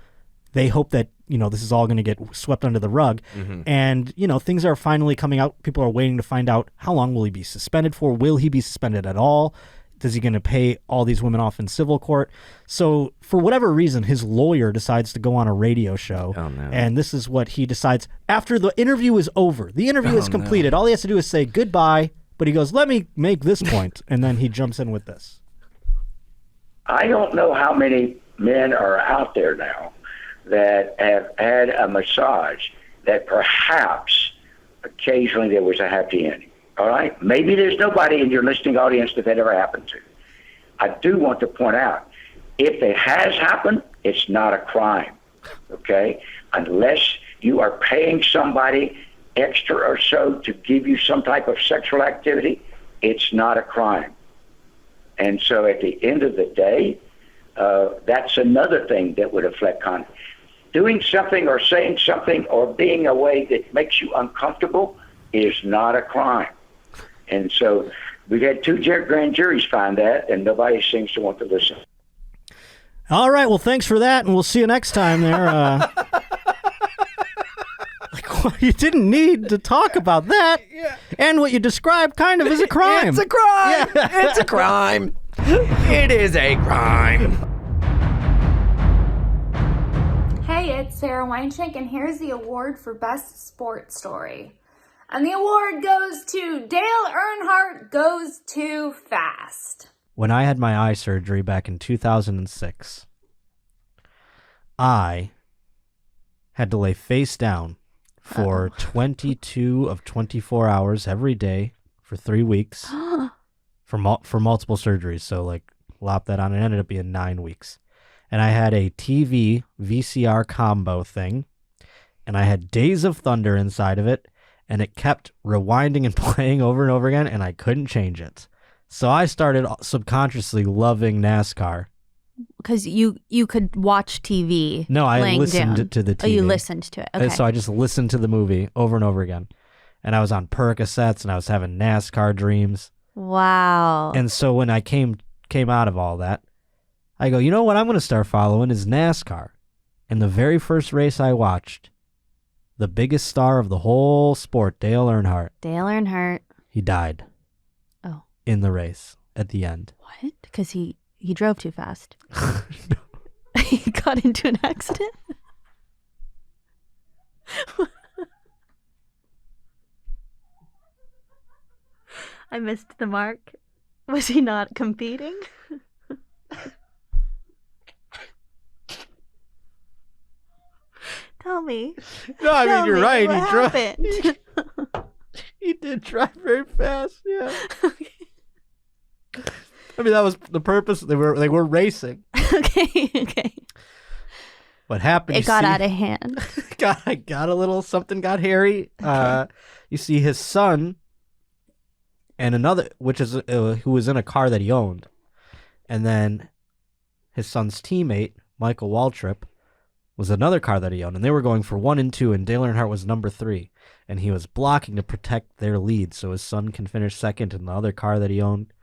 they hope that this is all going to get swept under the rug. And things are finally coming out. People are waiting to find out how long will he be suspended for. Will he be suspended at all? Is he going to pay all these women off in civil court? So for whatever reason, his lawyer decides to go on a radio show. Oh, no. And this is what he decides after the interview is over. The interview is completed. All he has to do is say goodbye, but he goes, let me make this point. And then he jumps in with this. I don't know how many men are out there now that have had a massage that perhaps occasionally there was a happy ending. All right? Maybe there's nobody in your listening audience that ever happened to. I do want to point out, if it has happened, it's not a crime. Okay? Unless you are paying somebody extra or so to give you some type of sexual activity, it's not a crime. And so at the end of the day, that's another thing that would affect conduct. Doing something or saying something or being a way that makes you uncomfortable is not a crime. And so we've had 2 grand juries find that, and nobody seems to want to listen. All right. Well, thanks for that, and we'll see you next time there. You didn't need to talk about that. Yeah. And what you described kind of is a crime. It's a crime. Yeah. It's a crime. It is a crime. Hey, it's Sarah Weinschenk, and here's the award for Best Sports Story. And the award goes to Dale Earnhardt Goes Too Fast. When I had my eye surgery back in 2006, I had to lay face down for 22 of 24 hours every day for 3 weeks for multiple surgeries. So like lop that on, it ended up being 9 weeks. And I had a TV VCR combo thing, and I had Days of Thunder inside of it, and it kept rewinding and playing over and over again, and I couldn't change it. So I started subconsciously loving NASCAR. Because you could watch TV. No, I laying listened down. to the TV. Oh, you listened to it. Okay. And so I just listened to the movie over and over again. And I was on Percocets, and I was having NASCAR dreams. Wow. And so when I came out of all that, I go, you know what I'm going to start following is NASCAR. And the very first race I watched, the biggest star of the whole sport, Dale Earnhardt. Dale Earnhardt. He died. Oh. In the race at the end. What? Because he drove too fast. He got into an accident? I missed the mark. Was he not competing? Tell me. No, I mean, you're right. What happened? He did drive very fast, yeah. I mean, that was the purpose. They were racing. Okay. What happened? It got out of hand. got a little something got hairy. You see his son and another, which is who was in a car that he owned. And then his son's teammate, Michael Waltrip, was another car that he owned, and they were going for 1 and 2, and Dale Earnhardt was number 3, and he was blocking to protect their lead so his son can finish second, and the other car that he owned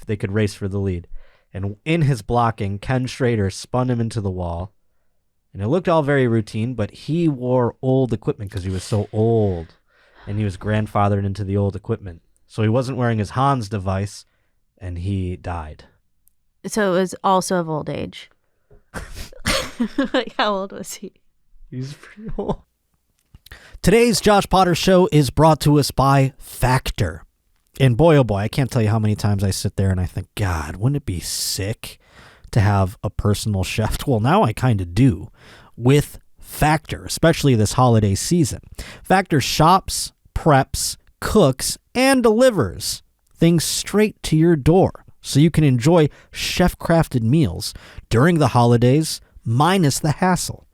they could race for the lead. And in his blocking, Ken Schrader spun him into the wall, and it looked all very routine, but he wore old equipment because he was so old, and he was grandfathered into the old equipment. So he wasn't wearing his Hans device, and he died. So it was also of old age. Like, how old was he? He's pretty old. Today's Josh Potter Show is brought to us by Factor. And boy, oh boy, I can't tell you how many times I sit there and I think, God, wouldn't it be sick to have a personal chef? Well, now I kind of do with Factor, especially this holiday season. Factor shops, preps, cooks, and delivers things straight to your door so you can enjoy chef-crafted meals during the holidays, minus the hassle.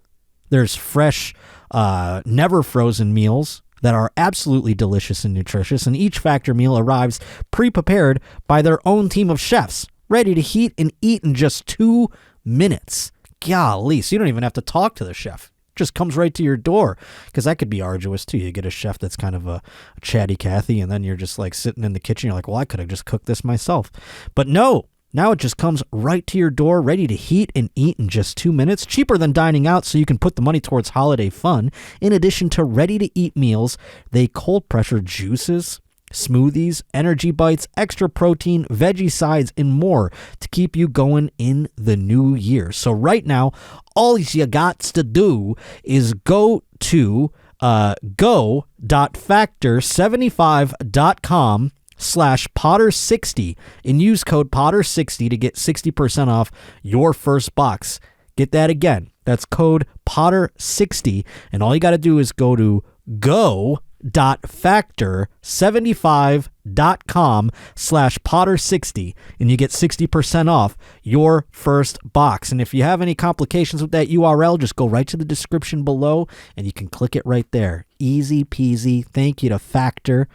There's fresh, never frozen meals that are absolutely delicious and nutritious, and each Factor meal arrives pre-prepared by their own team of chefs, ready to heat and eat in just 2 minutes. Golly, so you don't even have to talk to the chef. It just comes right to your door, because that could be arduous too. You get a chef that's kind of a chatty Cathy, and then you're just like sitting in the kitchen, you're like, well, I could have just cooked this myself. But no, now it just comes right to your door, ready to heat and eat in just 2 minutes, cheaper than dining out, so you can put the money towards holiday fun. In addition to ready-to-eat meals, they cold-pressure juices, smoothies, energy bites, extra protein, veggie sides, and more to keep you going in the new year. So right now, all you got to do is go to go.factor75.com/Potter60 and use code Potter60 to get 60% off your first box. Get that again. That's code Potter60, and all you got to do is go to go.factor75.com/Potter60 and you get 60% off your first box. And if you have any complications with that URL, just go right to the description below and you can click it right there. Easy peasy. Thank you to Factor,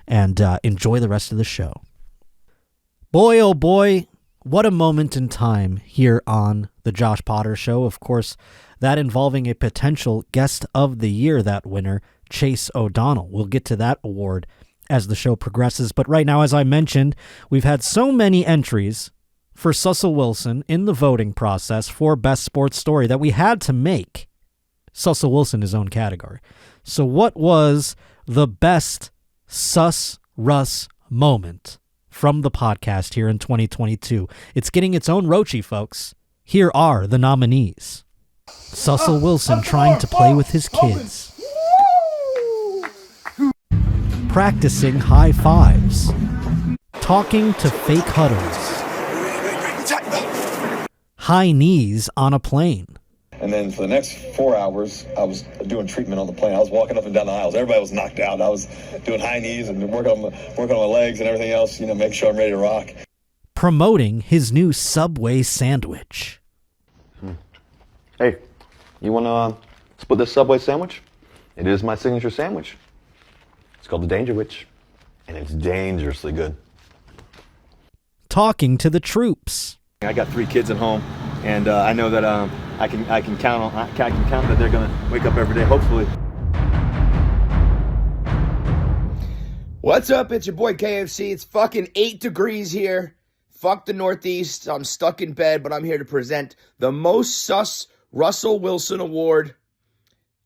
and enjoy the rest of the show. Boy, oh boy, what a moment in time here on the Josh Potter Show. Of course, that involving a potential guest of the year, that winner, Chase O'Donnell. We'll get to that award as the show progresses. But right now, as I mentioned, we've had so many entries for Cecil Wilson in the voting process for Best Sports Story that we had to make Cecil Wilson his own category. So what was the best Sus Russ moment from the podcast here in 2022? It's getting its own Roachy, folks. Here are the nominees. Cecil Wilson trying to play with his kids. Practicing high fives. Talking to fake huddles. High knees on a plane. And then for the next 4 hours, I was doing treatment on the plane. I was walking up and down the aisles. Everybody was knocked out. I was doing high knees and working on my legs and everything else, make sure I'm ready to rock. Promoting his new Subway sandwich. Hey, you want to split this Subway sandwich? It is my signature sandwich. It's called the Danger Witch, and it's dangerously good. Talking to the troops. I got 3 kids at home, and I know that I can count that they're gonna wake up every day, hopefully. What's up? It's your boy KFC. It's fucking 8 degrees here. Fuck the Northeast. I'm stuck in bed, but I'm here to present the most sus Russell Wilson Award,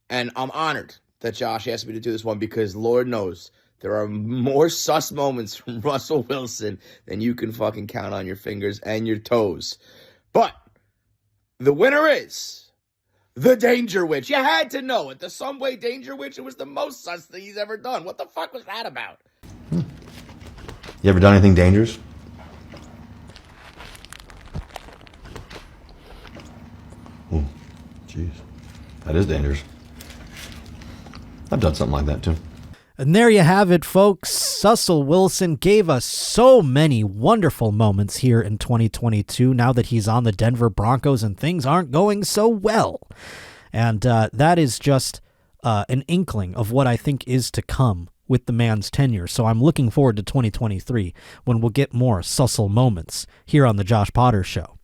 and I'm honored that Josh asked me to do this one because Lord knows there are more sus moments from Russell Wilson than you can fucking count on your fingers and your toes. But the winner is the Danger Witch. You had to know it. The Subway Danger Witch. It was the most sus thing he's ever done. What the fuck was that about? You ever done anything dangerous? Jeez, that is dangerous. I've done something like that too. And there you have it, folks. Cecil Wilson gave us so many wonderful moments here in 2022 now that he's on the Denver Broncos and things aren't going so well. And that is just an inkling of what I think is to come with the man's tenure. So I'm looking forward to 2023 when we'll get more Sussel moments here on the Josh Potter Show.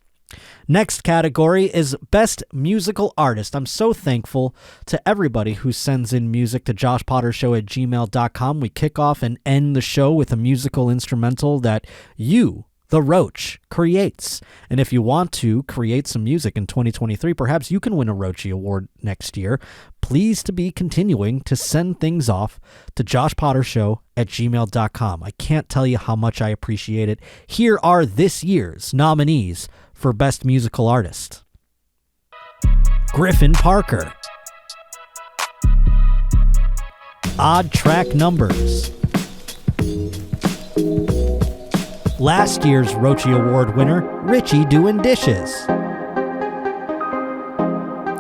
Next category is Best Musical Artist. I'm so thankful to everybody who sends in music to joshpottershow@gmail.com. We kick off and end the show with a musical instrumental that you, the Roach, creates. And if you want to create some music in 2023, perhaps you can win a Roachy Award next year. Please to be continuing to send things off to joshpottershow@gmail.com. I can't tell you how much I appreciate it. Here are this year's nominees for Best Musical Artist. Griffin Parker. Odd Track Numbers. Last year's Roachy Award winner, Richie Doing Dishes.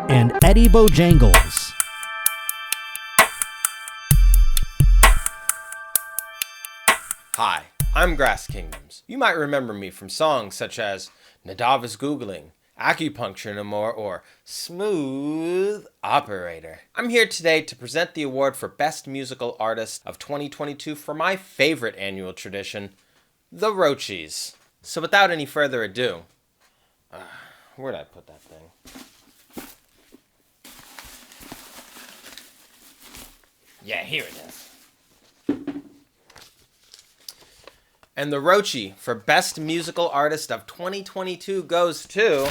And Eddie Bojangles. Hi, I'm Grass Kingdoms. You might remember me from songs such as Nadav is Googling, Acupuncture No More, or Smooth Operator. I'm here today to present the award for Best Musical Artist of 2022 for my favorite annual tradition, the Roachys. So without any further ado, where'd I put that thing? Yeah, here it is. And the Roachy for Best Musical Artist of 2022 goes to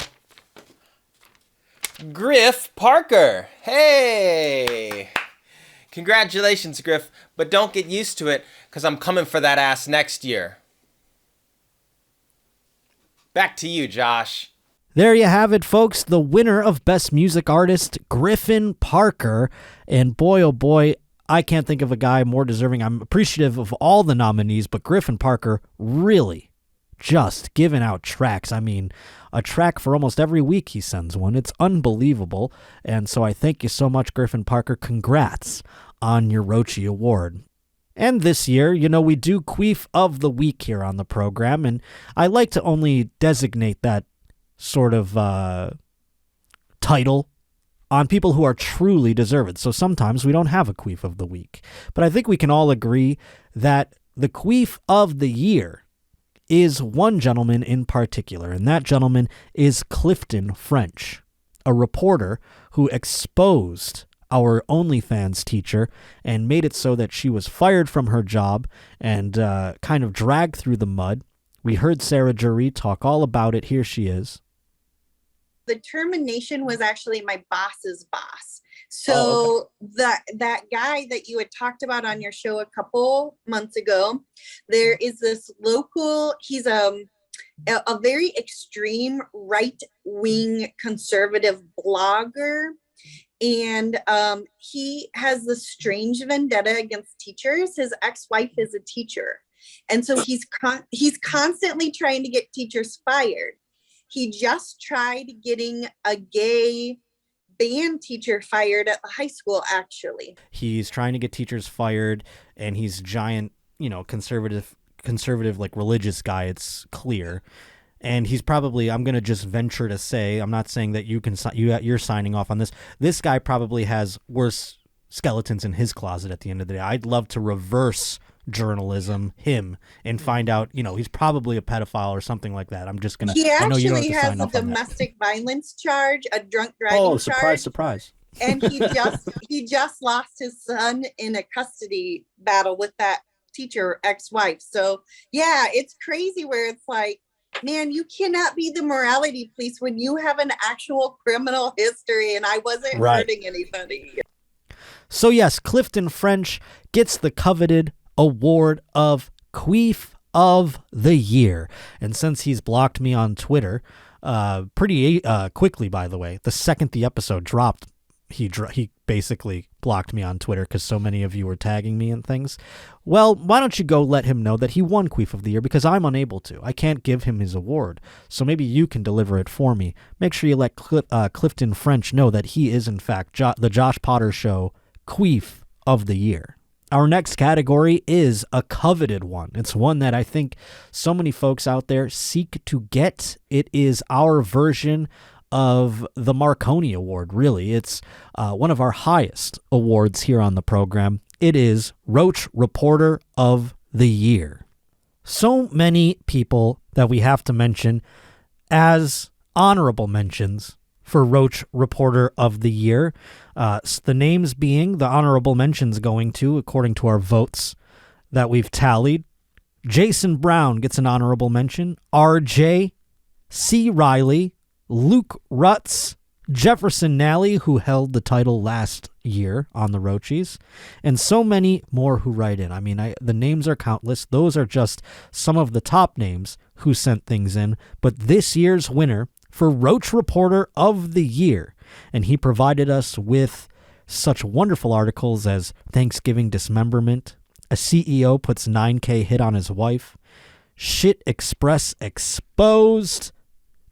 Griff Parker. Hey! Congratulations, Griff, but don't get used to it, because I'm coming for that ass next year. Back to you, Josh. There you have it, folks. The winner of Best Music Artist, Griffin Parker. And boy, oh boy, I can't think of a guy more deserving. I'm appreciative of all the nominees, but Griffin Parker really just giving out tracks. I mean, a track for almost every week he sends one. It's unbelievable. And so I thank you so much, Griffin Parker. Congrats on your Roachy Award. And this year, we do Queef of the Week here on the program, and I like to only designate that sort of title on people who are truly deserved. So sometimes we don't have a Queef of the Week. But I think we can all agree that the Queef of the Year is one gentleman in particular, and that gentleman is Clifton French, a reporter who exposed our OnlyFans teacher and made it so that she was fired from her job and kind of dragged through the mud. We heard Sarah Jury talk all about it. Here she is. The termination was actually my boss's boss. So that guy that you had talked about on your show a couple months ago, there is this local, he's a very extreme right-wing conservative blogger. And he has this strange vendetta against teachers. His ex-wife is a teacher. And so he's constantly trying to get teachers fired. He just tried getting a gay band teacher fired at the high school, actually. He's trying to get teachers fired, and he's giant, conservative, like religious guy. It's clear. And he's probably, I'm going to just venture to say, I'm not saying that you're signing off on this. This guy probably has worse skeletons in his closet at the end of the day. I'd love to reverse journalism him and find out, he's probably a pedophile or something like that. I'm just going to, He actually has a domestic violence charge, a drunk driving charge. Surprise. And he just lost his son in a custody battle with that teacher ex-wife. So yeah, it's crazy where it's like, man, you cannot be the morality police when you have an actual criminal history, and I wasn't hurting anybody. So yes, Clifton French gets the coveted award of Queef of the Year. And since he's blocked me on Twitter pretty quickly, by the way, the second the episode dropped, he basically blocked me on Twitter because so many of you were tagging me and things. Well, why don't you go let him know that he won Queef of the Year, because I'm unable to. I can't give him his award. So maybe you can deliver it for me. Make sure you let Clifton French know that he is, in fact, the Josh Potter Show Queef of the Year. Our next category is a coveted one. It's one that I think so many folks out there seek to get. It is our version of the Marconi Award, really. It's one of our highest awards here on the program. it is Roach Reporter of the Year. So many people that we have to mention as honorable mentions for Roach Reporter of the Year. The names being the honorable mentions going to, according to our votes that we've tallied, Jason Brown gets an honorable mention, RJ, C. Riley, Luke Rutz, Jefferson Nally, who held the title last year on the Roachys, and so many more who write in. I mean, the names are countless. Those are just some of the top names who sent things in. But this year's winner for Roach Reporter of the Year, and he provided us with such wonderful articles as Thanksgiving Dismemberment, a CEO puts 9K hit on his wife, Shit Express exposed,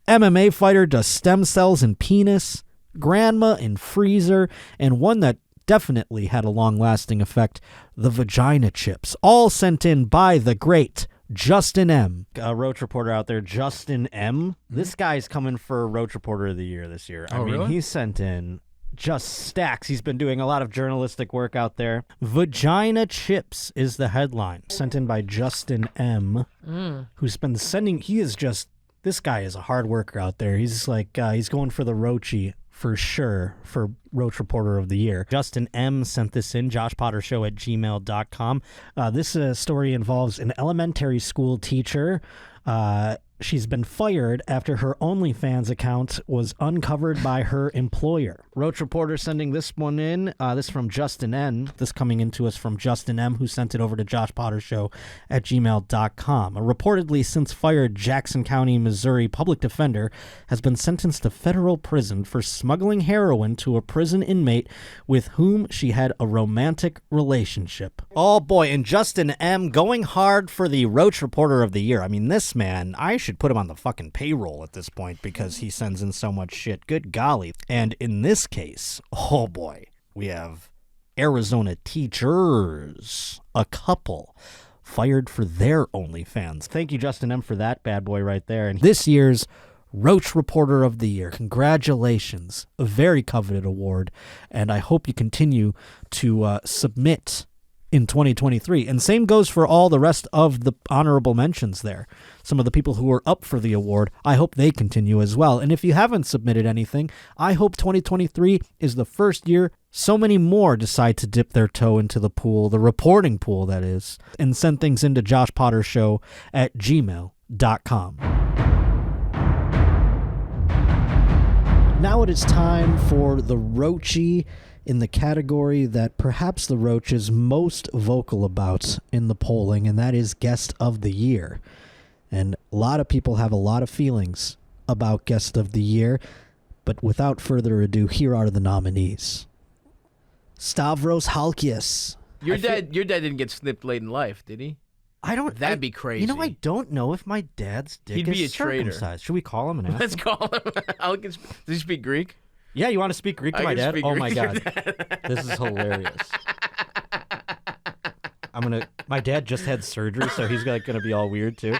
MMA fighter does stem cells in penis, grandma in freezer, and one that definitely had a long-lasting effect, the vagina chips, all sent in by the great Justin M. A Roach Reporter out there, Justin M. This guy's coming for Roach Reporter of the Year this year. I mean, really? He sent in just stacks. He's been doing a lot of journalistic work out there. Vagina chips is the headline, sent in by Justin M., who's been sending, this guy is a hard worker out there. He's like, he's going for the Roachy for sure for Roach Reporter of the Year. Justin M. sent this in, joshpottershow at gmail.com. This story involves an elementary school teacher. She's been fired after her OnlyFans account was uncovered by her employer. Roach Reporter sending this one in. This from Justin N. This coming into us from Justin M., who sent it over to joshpottershow at gmail.com. A reportedly since fired Jackson County, Missouri public defender has been sentenced to federal prison for smuggling heroin to a prison inmate with whom she had a romantic relationship. Oh boy, and Justin M. going hard for the Roach Reporter of the Year. I mean, this man, I should put him on the fucking payroll at this point because he sends in so much shit. Good golly. And in this case, oh boy, we have Arizona teachers, a couple, fired for their OnlyFans. Thank you, Justin M., for that bad boy right there. And this year's Roach Reporter of the Year, congratulations. A very coveted award, and I hope you continue to submit in 2023. And same goes for all the rest of the honorable mentions there. Some of the people who are up for the award, I hope they continue as well. And if you haven't submitted anything, I hope 2023 is the first year so many more decide to dip their toe into the pool, the reporting pool, that is, and send things into joshpottershow at gmail.com. Now it is time for the Roachy, in the category that perhaps the Roach is most vocal about in the polling, and that is Guest of the Year. And a lot of people have a lot of feelings about Guest of the Year, but without further ado, here are the nominees. Stavros Halkias. Your dad didn't get snipped late in life, did he? That'd be crazy. You know, I don't know if my dad's dick He'd be is a traitor. circumcised. Should we call him and ask Let's him? call him. Does he speak Greek? Yeah, you want to speak Greek to my dad? Oh my God. God. This is hilarious. My dad just had surgery, so he's like gonna be all weird too.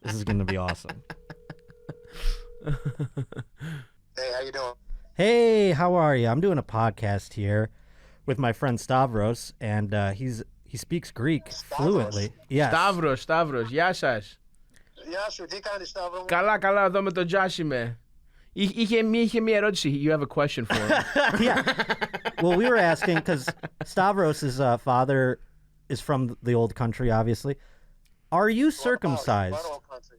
This is gonna be awesome. Hey, how you doing? Hey, how are you? I'm doing a podcast here with my friend Stavros, and he speaks Greek fluently. Yes. Stavros, γεια σας. Γεια σου, τι κάνεις, Σταύρο μου? Καλά, εδώ με τον Josh είμαι. Είχε μία ερώτηση. You have a question for him. Yeah. Well, we were asking, because Stavros' father is from the old country, obviously. Are you circumcised? What old country?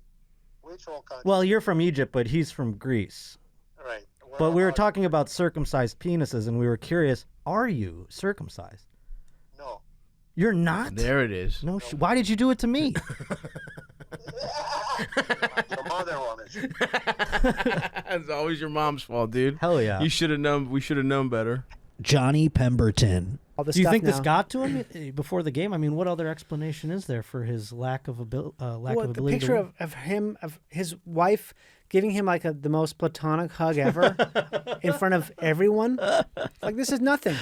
Which old country? Well, you're from Egypt, but he's from Greece. Right. But we were talking about circumcised penises, and we were curious, are you circumcised? No. You're not? There it is. No. Why did you do it to me? Your mother wanted. It's always your mom's fault, dude. Hell yeah. You should have known. We should have known better. Johnny Pemberton. All Do you think this got to him before the game? I mean, what other explanation is there for his lack of ability? The picture of him, of his wife giving him like the most platonic hug ever in front of everyone. Like, this is nothing.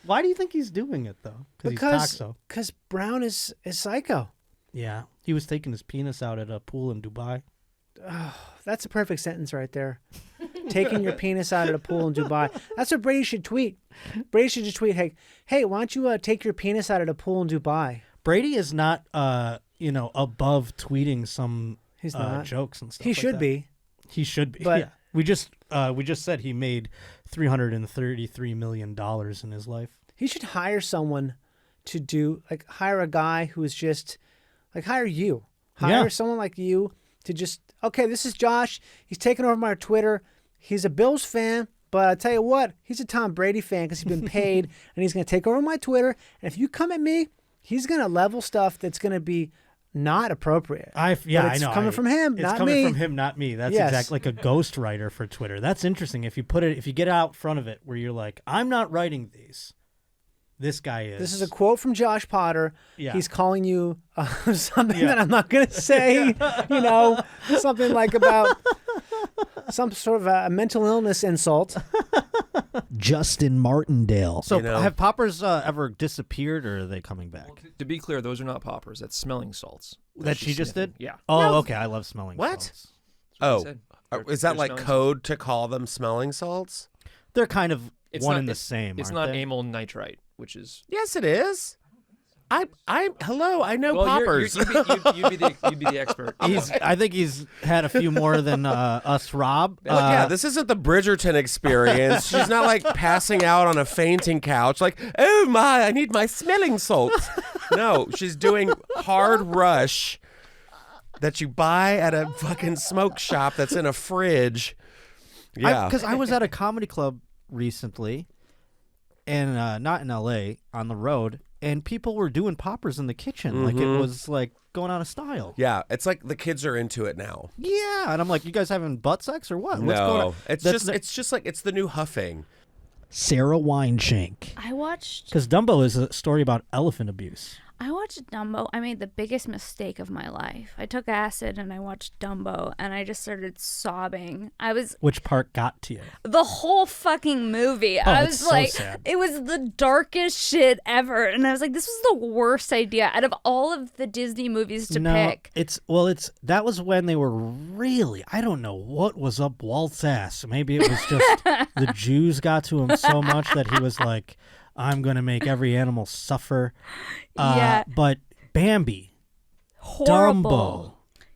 Why do you think he's doing it, though? Because Brown is psycho. Yeah. He was taking his penis out at a pool in Dubai. Oh, that's a perfect sentence right there. taking your penis out of the pool in Dubai. That's what Brady should tweet. Brady should just tweet, hey, why don't you take your penis out of the pool in Dubai? Brady is not, above tweeting some He's not. jokes and stuff. He like should that. be. He should be. But yeah. We just said he made $333 million in his life. He should hire someone to do, hire a guy who is just, hire you. Hire someone like you to just, okay, this is Josh. He's taking over my Twitter. He's a Bills fan, but I tell you what, he's a Tom Brady fan because he's been paid, and he's going to take over my Twitter. And if you come at me, he's going to level stuff that's going to be not appropriate. I know. Coming from him, it's not coming me. from him, not me. That's Yes. exactly like a ghostwriter for Twitter. That's interesting. If you get out front of it where you're like, I'm not writing these. This guy is. This is a quote from Josh Potter. Yeah. He's calling you something that I'm not going to say, something like about some sort of a mental illness insult. Justin Martindale. So You know. have poppers ever disappeared, or are they coming back? To be clear, those are not poppers. That's smelling salts. That she just sniffing. did? Yeah. Oh, okay. I love smelling What? salts. Oh, said. is that They're like smelling code to call them smelling salts? They're kind of It's one not, and the it's- same. It's aren't not they? amyl nitrite, which is. Yes, it is. Hello, I know Well, poppers. you'd be the expert. I think he's had a few more than us, Rob. Yeah, this isn't the Bridgerton experience. She's not like passing out on a fainting couch like, oh my, I need my smelling salts. No, she's doing hard rush that you buy at a fucking smoke shop that's in a fridge. Yeah. Because I was at a comedy club recently, and not in LA, on the road, and people were doing poppers in the kitchen. Like it was like going out of style. Yeah, it's like the kids are into it now. Yeah, and I'm like, you guys having butt sex or what? What's No, going on? it's just like it's the new huffing. Sarah Weinshank. I watched Because Dumbo is a story about elephant abuse. Dumbo. I made the biggest mistake of my life. I took acid and I watched Dumbo and I just started sobbing. Which part got to you? The whole fucking movie. I was it's so like, sad. it was the darkest shit ever. And I was like, this was the worst idea out of all of the Disney movies to pick. That was when they were really, I don't know what was up Walt's ass. Maybe it was just the Jews got to him so much that he was like, I'm going to make every animal suffer. Yeah. But Bambi, Horrible. Dumbo.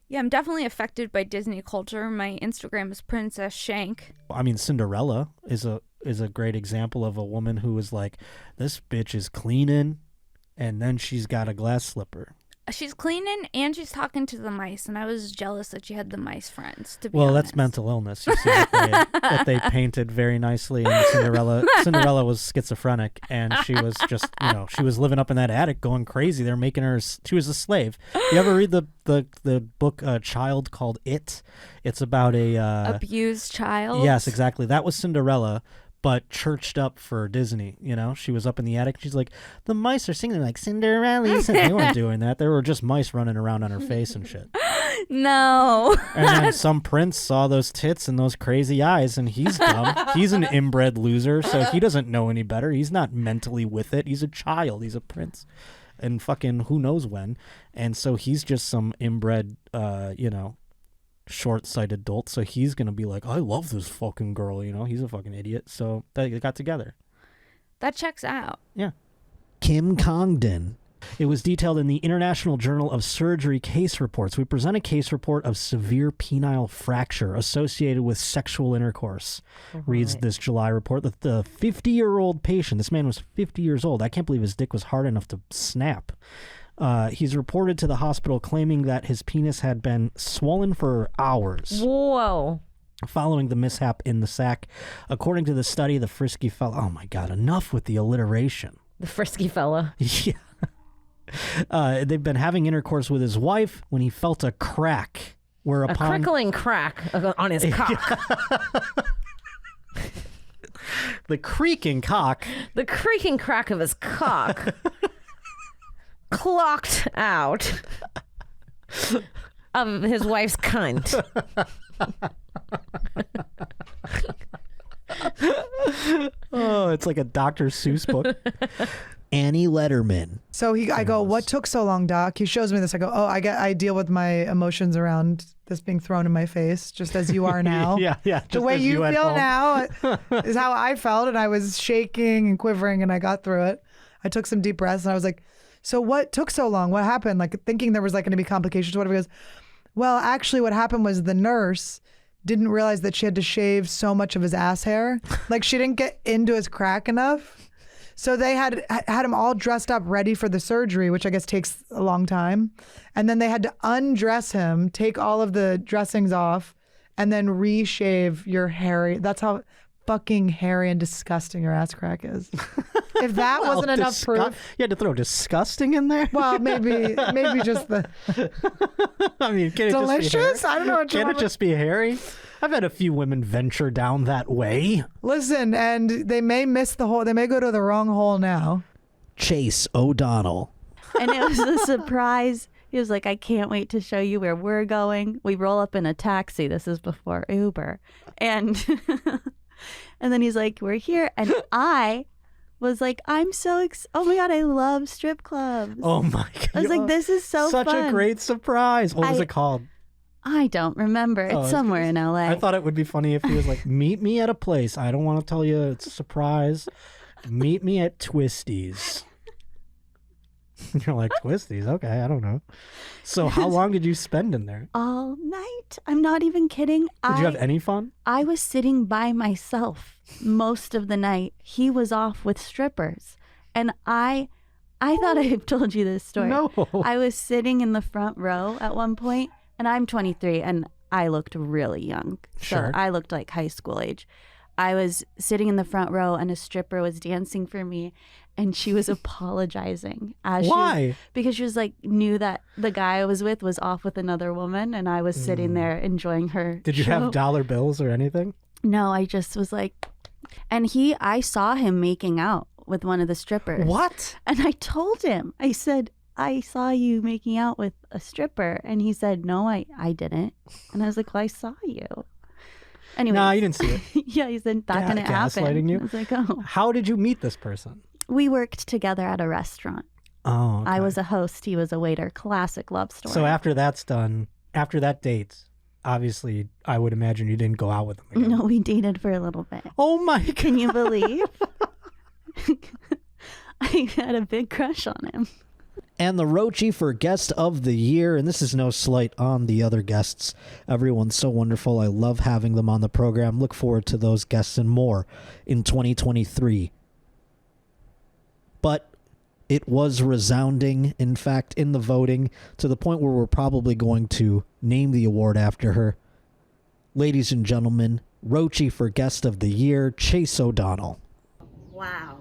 Yeah, I'm definitely affected by Disney culture. My Instagram is Princess Shank. I mean, Cinderella is a great example of a woman who was like, this bitch is cleaning, and then she's got a glass slipper. She's cleaning and she's talking to the mice, and I was jealous that she had the mice friends. To be Well, honest. that's mental illness. You see that they painted very nicely in Cinderella. Cinderella was schizophrenic, and she was just, she was living up in that attic, going crazy. They're making her. She was a slave. You ever read the book Child called It? It's about a abused child. Yes, exactly. That was Cinderella, but churched up for Disney. She was up in the attic. She's like, the mice are singing like Cinderella. They weren't doing that. There were just mice running around on her face and shit. No. And then some prince saw those tits and those crazy eyes, and he's dumb. He's an inbred loser, so he doesn't know any better. He's not mentally with it. He's a child. He's a prince. And fucking who knows when. And so he's just some inbred, short-sighted dolt. So he's going to be like, I love this fucking girl, He's a fucking idiot. So they got together. That checks out. Yeah. Kim Congdon. It was detailed in the International Journal of Surgery case reports. We present a case report of severe penile fracture associated with sexual intercourse, reads this July report. That the 50-year-old patient, this man was 50 years old. I can't believe his dick was hard enough to snap. He's reported to the hospital claiming that his penis had been swollen for hours. Whoa. Following the mishap in the sack. According to the study, the frisky fella... Oh, my God, enough with the alliteration. The frisky fella. Yeah. They've been having intercourse with his wife when he felt a crack. A crickling crack on his cock. The creaking cock. The creaking crack of his cock clocked out of his wife's cunt. Oh, it's like a Dr. Seuss book. Annie Letterman. So I go, what took so long, Doc? He shows me this. I go, I deal with my emotions around this being thrown in my face, just as you are now. yeah. The way you feel now is how I felt, and I was shaking and quivering, and I got through it. I took some deep breaths, and I was like, so what took so long? What happened? Like thinking there was like going to be complications, whatever. He goes, well, actually what happened was the nurse didn't realize that she had to shave so much of his ass hair. Like she didn't get into his crack enough. So they had him all dressed up, ready for the surgery, which I guess takes a long time. And then they had to undress him, take all of the dressings off, and then reshave your hairy. That's how fucking hairy and disgusting your ass crack is. If that wasn't enough proof. You had to throw disgusting in there? Well, maybe just the. I mean, can it delicious? Just be hairy? I don't know what you Can it just be hairy? I've had a few women venture down that way. Listen, and they may miss the hole. They may go to the wrong hole now. Chase O'Donnell. And it was a surprise. He was like, I can't wait to show you where we're going. We roll up in a taxi. This is before Uber. And and then he's like, we're here. And I was like, I'm so oh my God, I love strip clubs. Oh my God. I was like, this is so Such fun. a great surprise. What was it called? I don't remember. It's somewhere in LA. I thought it would be funny if he was like, meet me at a place. I don't want to tell you it's a surprise. Meet me at Twisties. You're like, Twisties? Okay, I don't know. So how long did you spend in there? All night. I'm not even kidding. Did you have any fun? I was sitting by myself most of the night. He was off with strippers. And I thought I had told you this story. No. I was sitting in the front row at one point, and I'm 23, and I looked really young. Sure. So I looked like high school age. I was sitting in the front row, and a stripper was dancing for me, and she was apologizing. Why? Because she was like, knew that the guy I was with was off with another woman, and I was sitting there enjoying her Did you show. have dollar bills or anything? No, I just was like, and I saw him making out with one of the strippers. What? And I told him, I said, I saw you making out with a stripper. And he said, no, I didn't. And I was like, well, I saw you. Anyway. No, you didn't see it. Yeah, he said, that didn't happen. Gaslighting you? I was like, oh. How did you meet this person? We worked together at a restaurant. Oh, okay. I was a host. He was a waiter. Classic love story. So after that's done, after that date, obviously, I would imagine you didn't go out with him again. No, we dated for a little bit. Oh my God. Can you believe? I had a big crush on him. And the Roachy for Guest of the Year, and this is no slight on the other guests. Everyone's so wonderful. I love having them on the program. Look forward to those guests and more in 2023. But it was resounding, in fact, in the voting, to the point where we're probably going to name the award after her. Ladies and gentlemen, Roachy for Guest of the Year, Chase O'Donnell. Wow.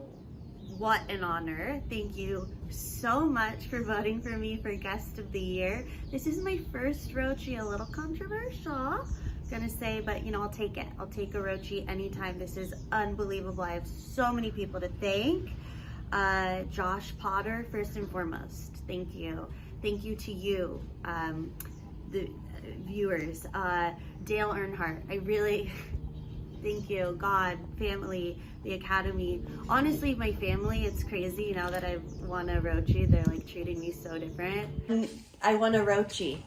What an honor. Thank you so much for voting for me for Guest of the Year. This is my first Roachy, a little controversial, gonna say, but I'll take it. I'll take a Roachy anytime. This is unbelievable. I have so many people to thank. Josh Potter, first and foremost. Thank you. Thank you to you, the viewers. Dale Earnhardt, I really... Thank you, God, family, the Academy. Honestly, my family, it's crazy now that I've won a Roachy. They're like treating me so different. I won a Roachy.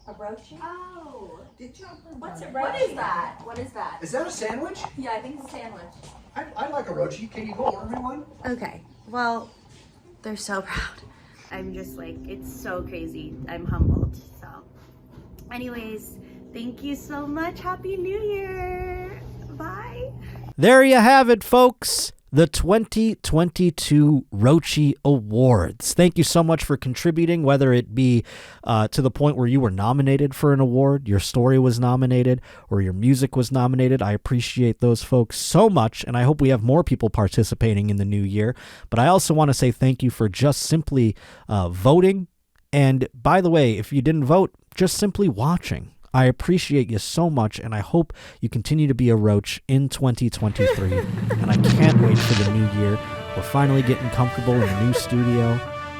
A Roachy? Oh. Did you? What's it? What is that? What is that? Is that a sandwich? Yeah, I think it's a sandwich. I like a Roachy. Can you go order me one? Okay. Well, they're so proud. I'm just like, it's so crazy. I'm humbled. So, anyways, thank you so much. Happy New Year. Bye. There you have it, folks. The 2022 Roachy Awards. Thank you so much for contributing, whether it be to the point where you were nominated for an award, your story was nominated, or your music was nominated. I appreciate those folks so much, and I hope we have more people participating in the new year. But I also want to say thank you for just simply voting. And by the way, if you didn't vote, just simply watching. I appreciate you so much, and I hope you continue to be a Roach in 2023. And I can't wait for the new year. We're finally getting comfortable in the new studio.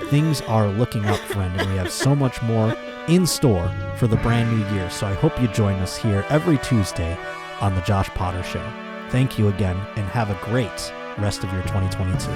Things are looking up, friend, and we have so much more in store for the brand new year. So I hope you join us here every Tuesday on The Josh Potter Show. Thank you again, and have a great rest of your 2022.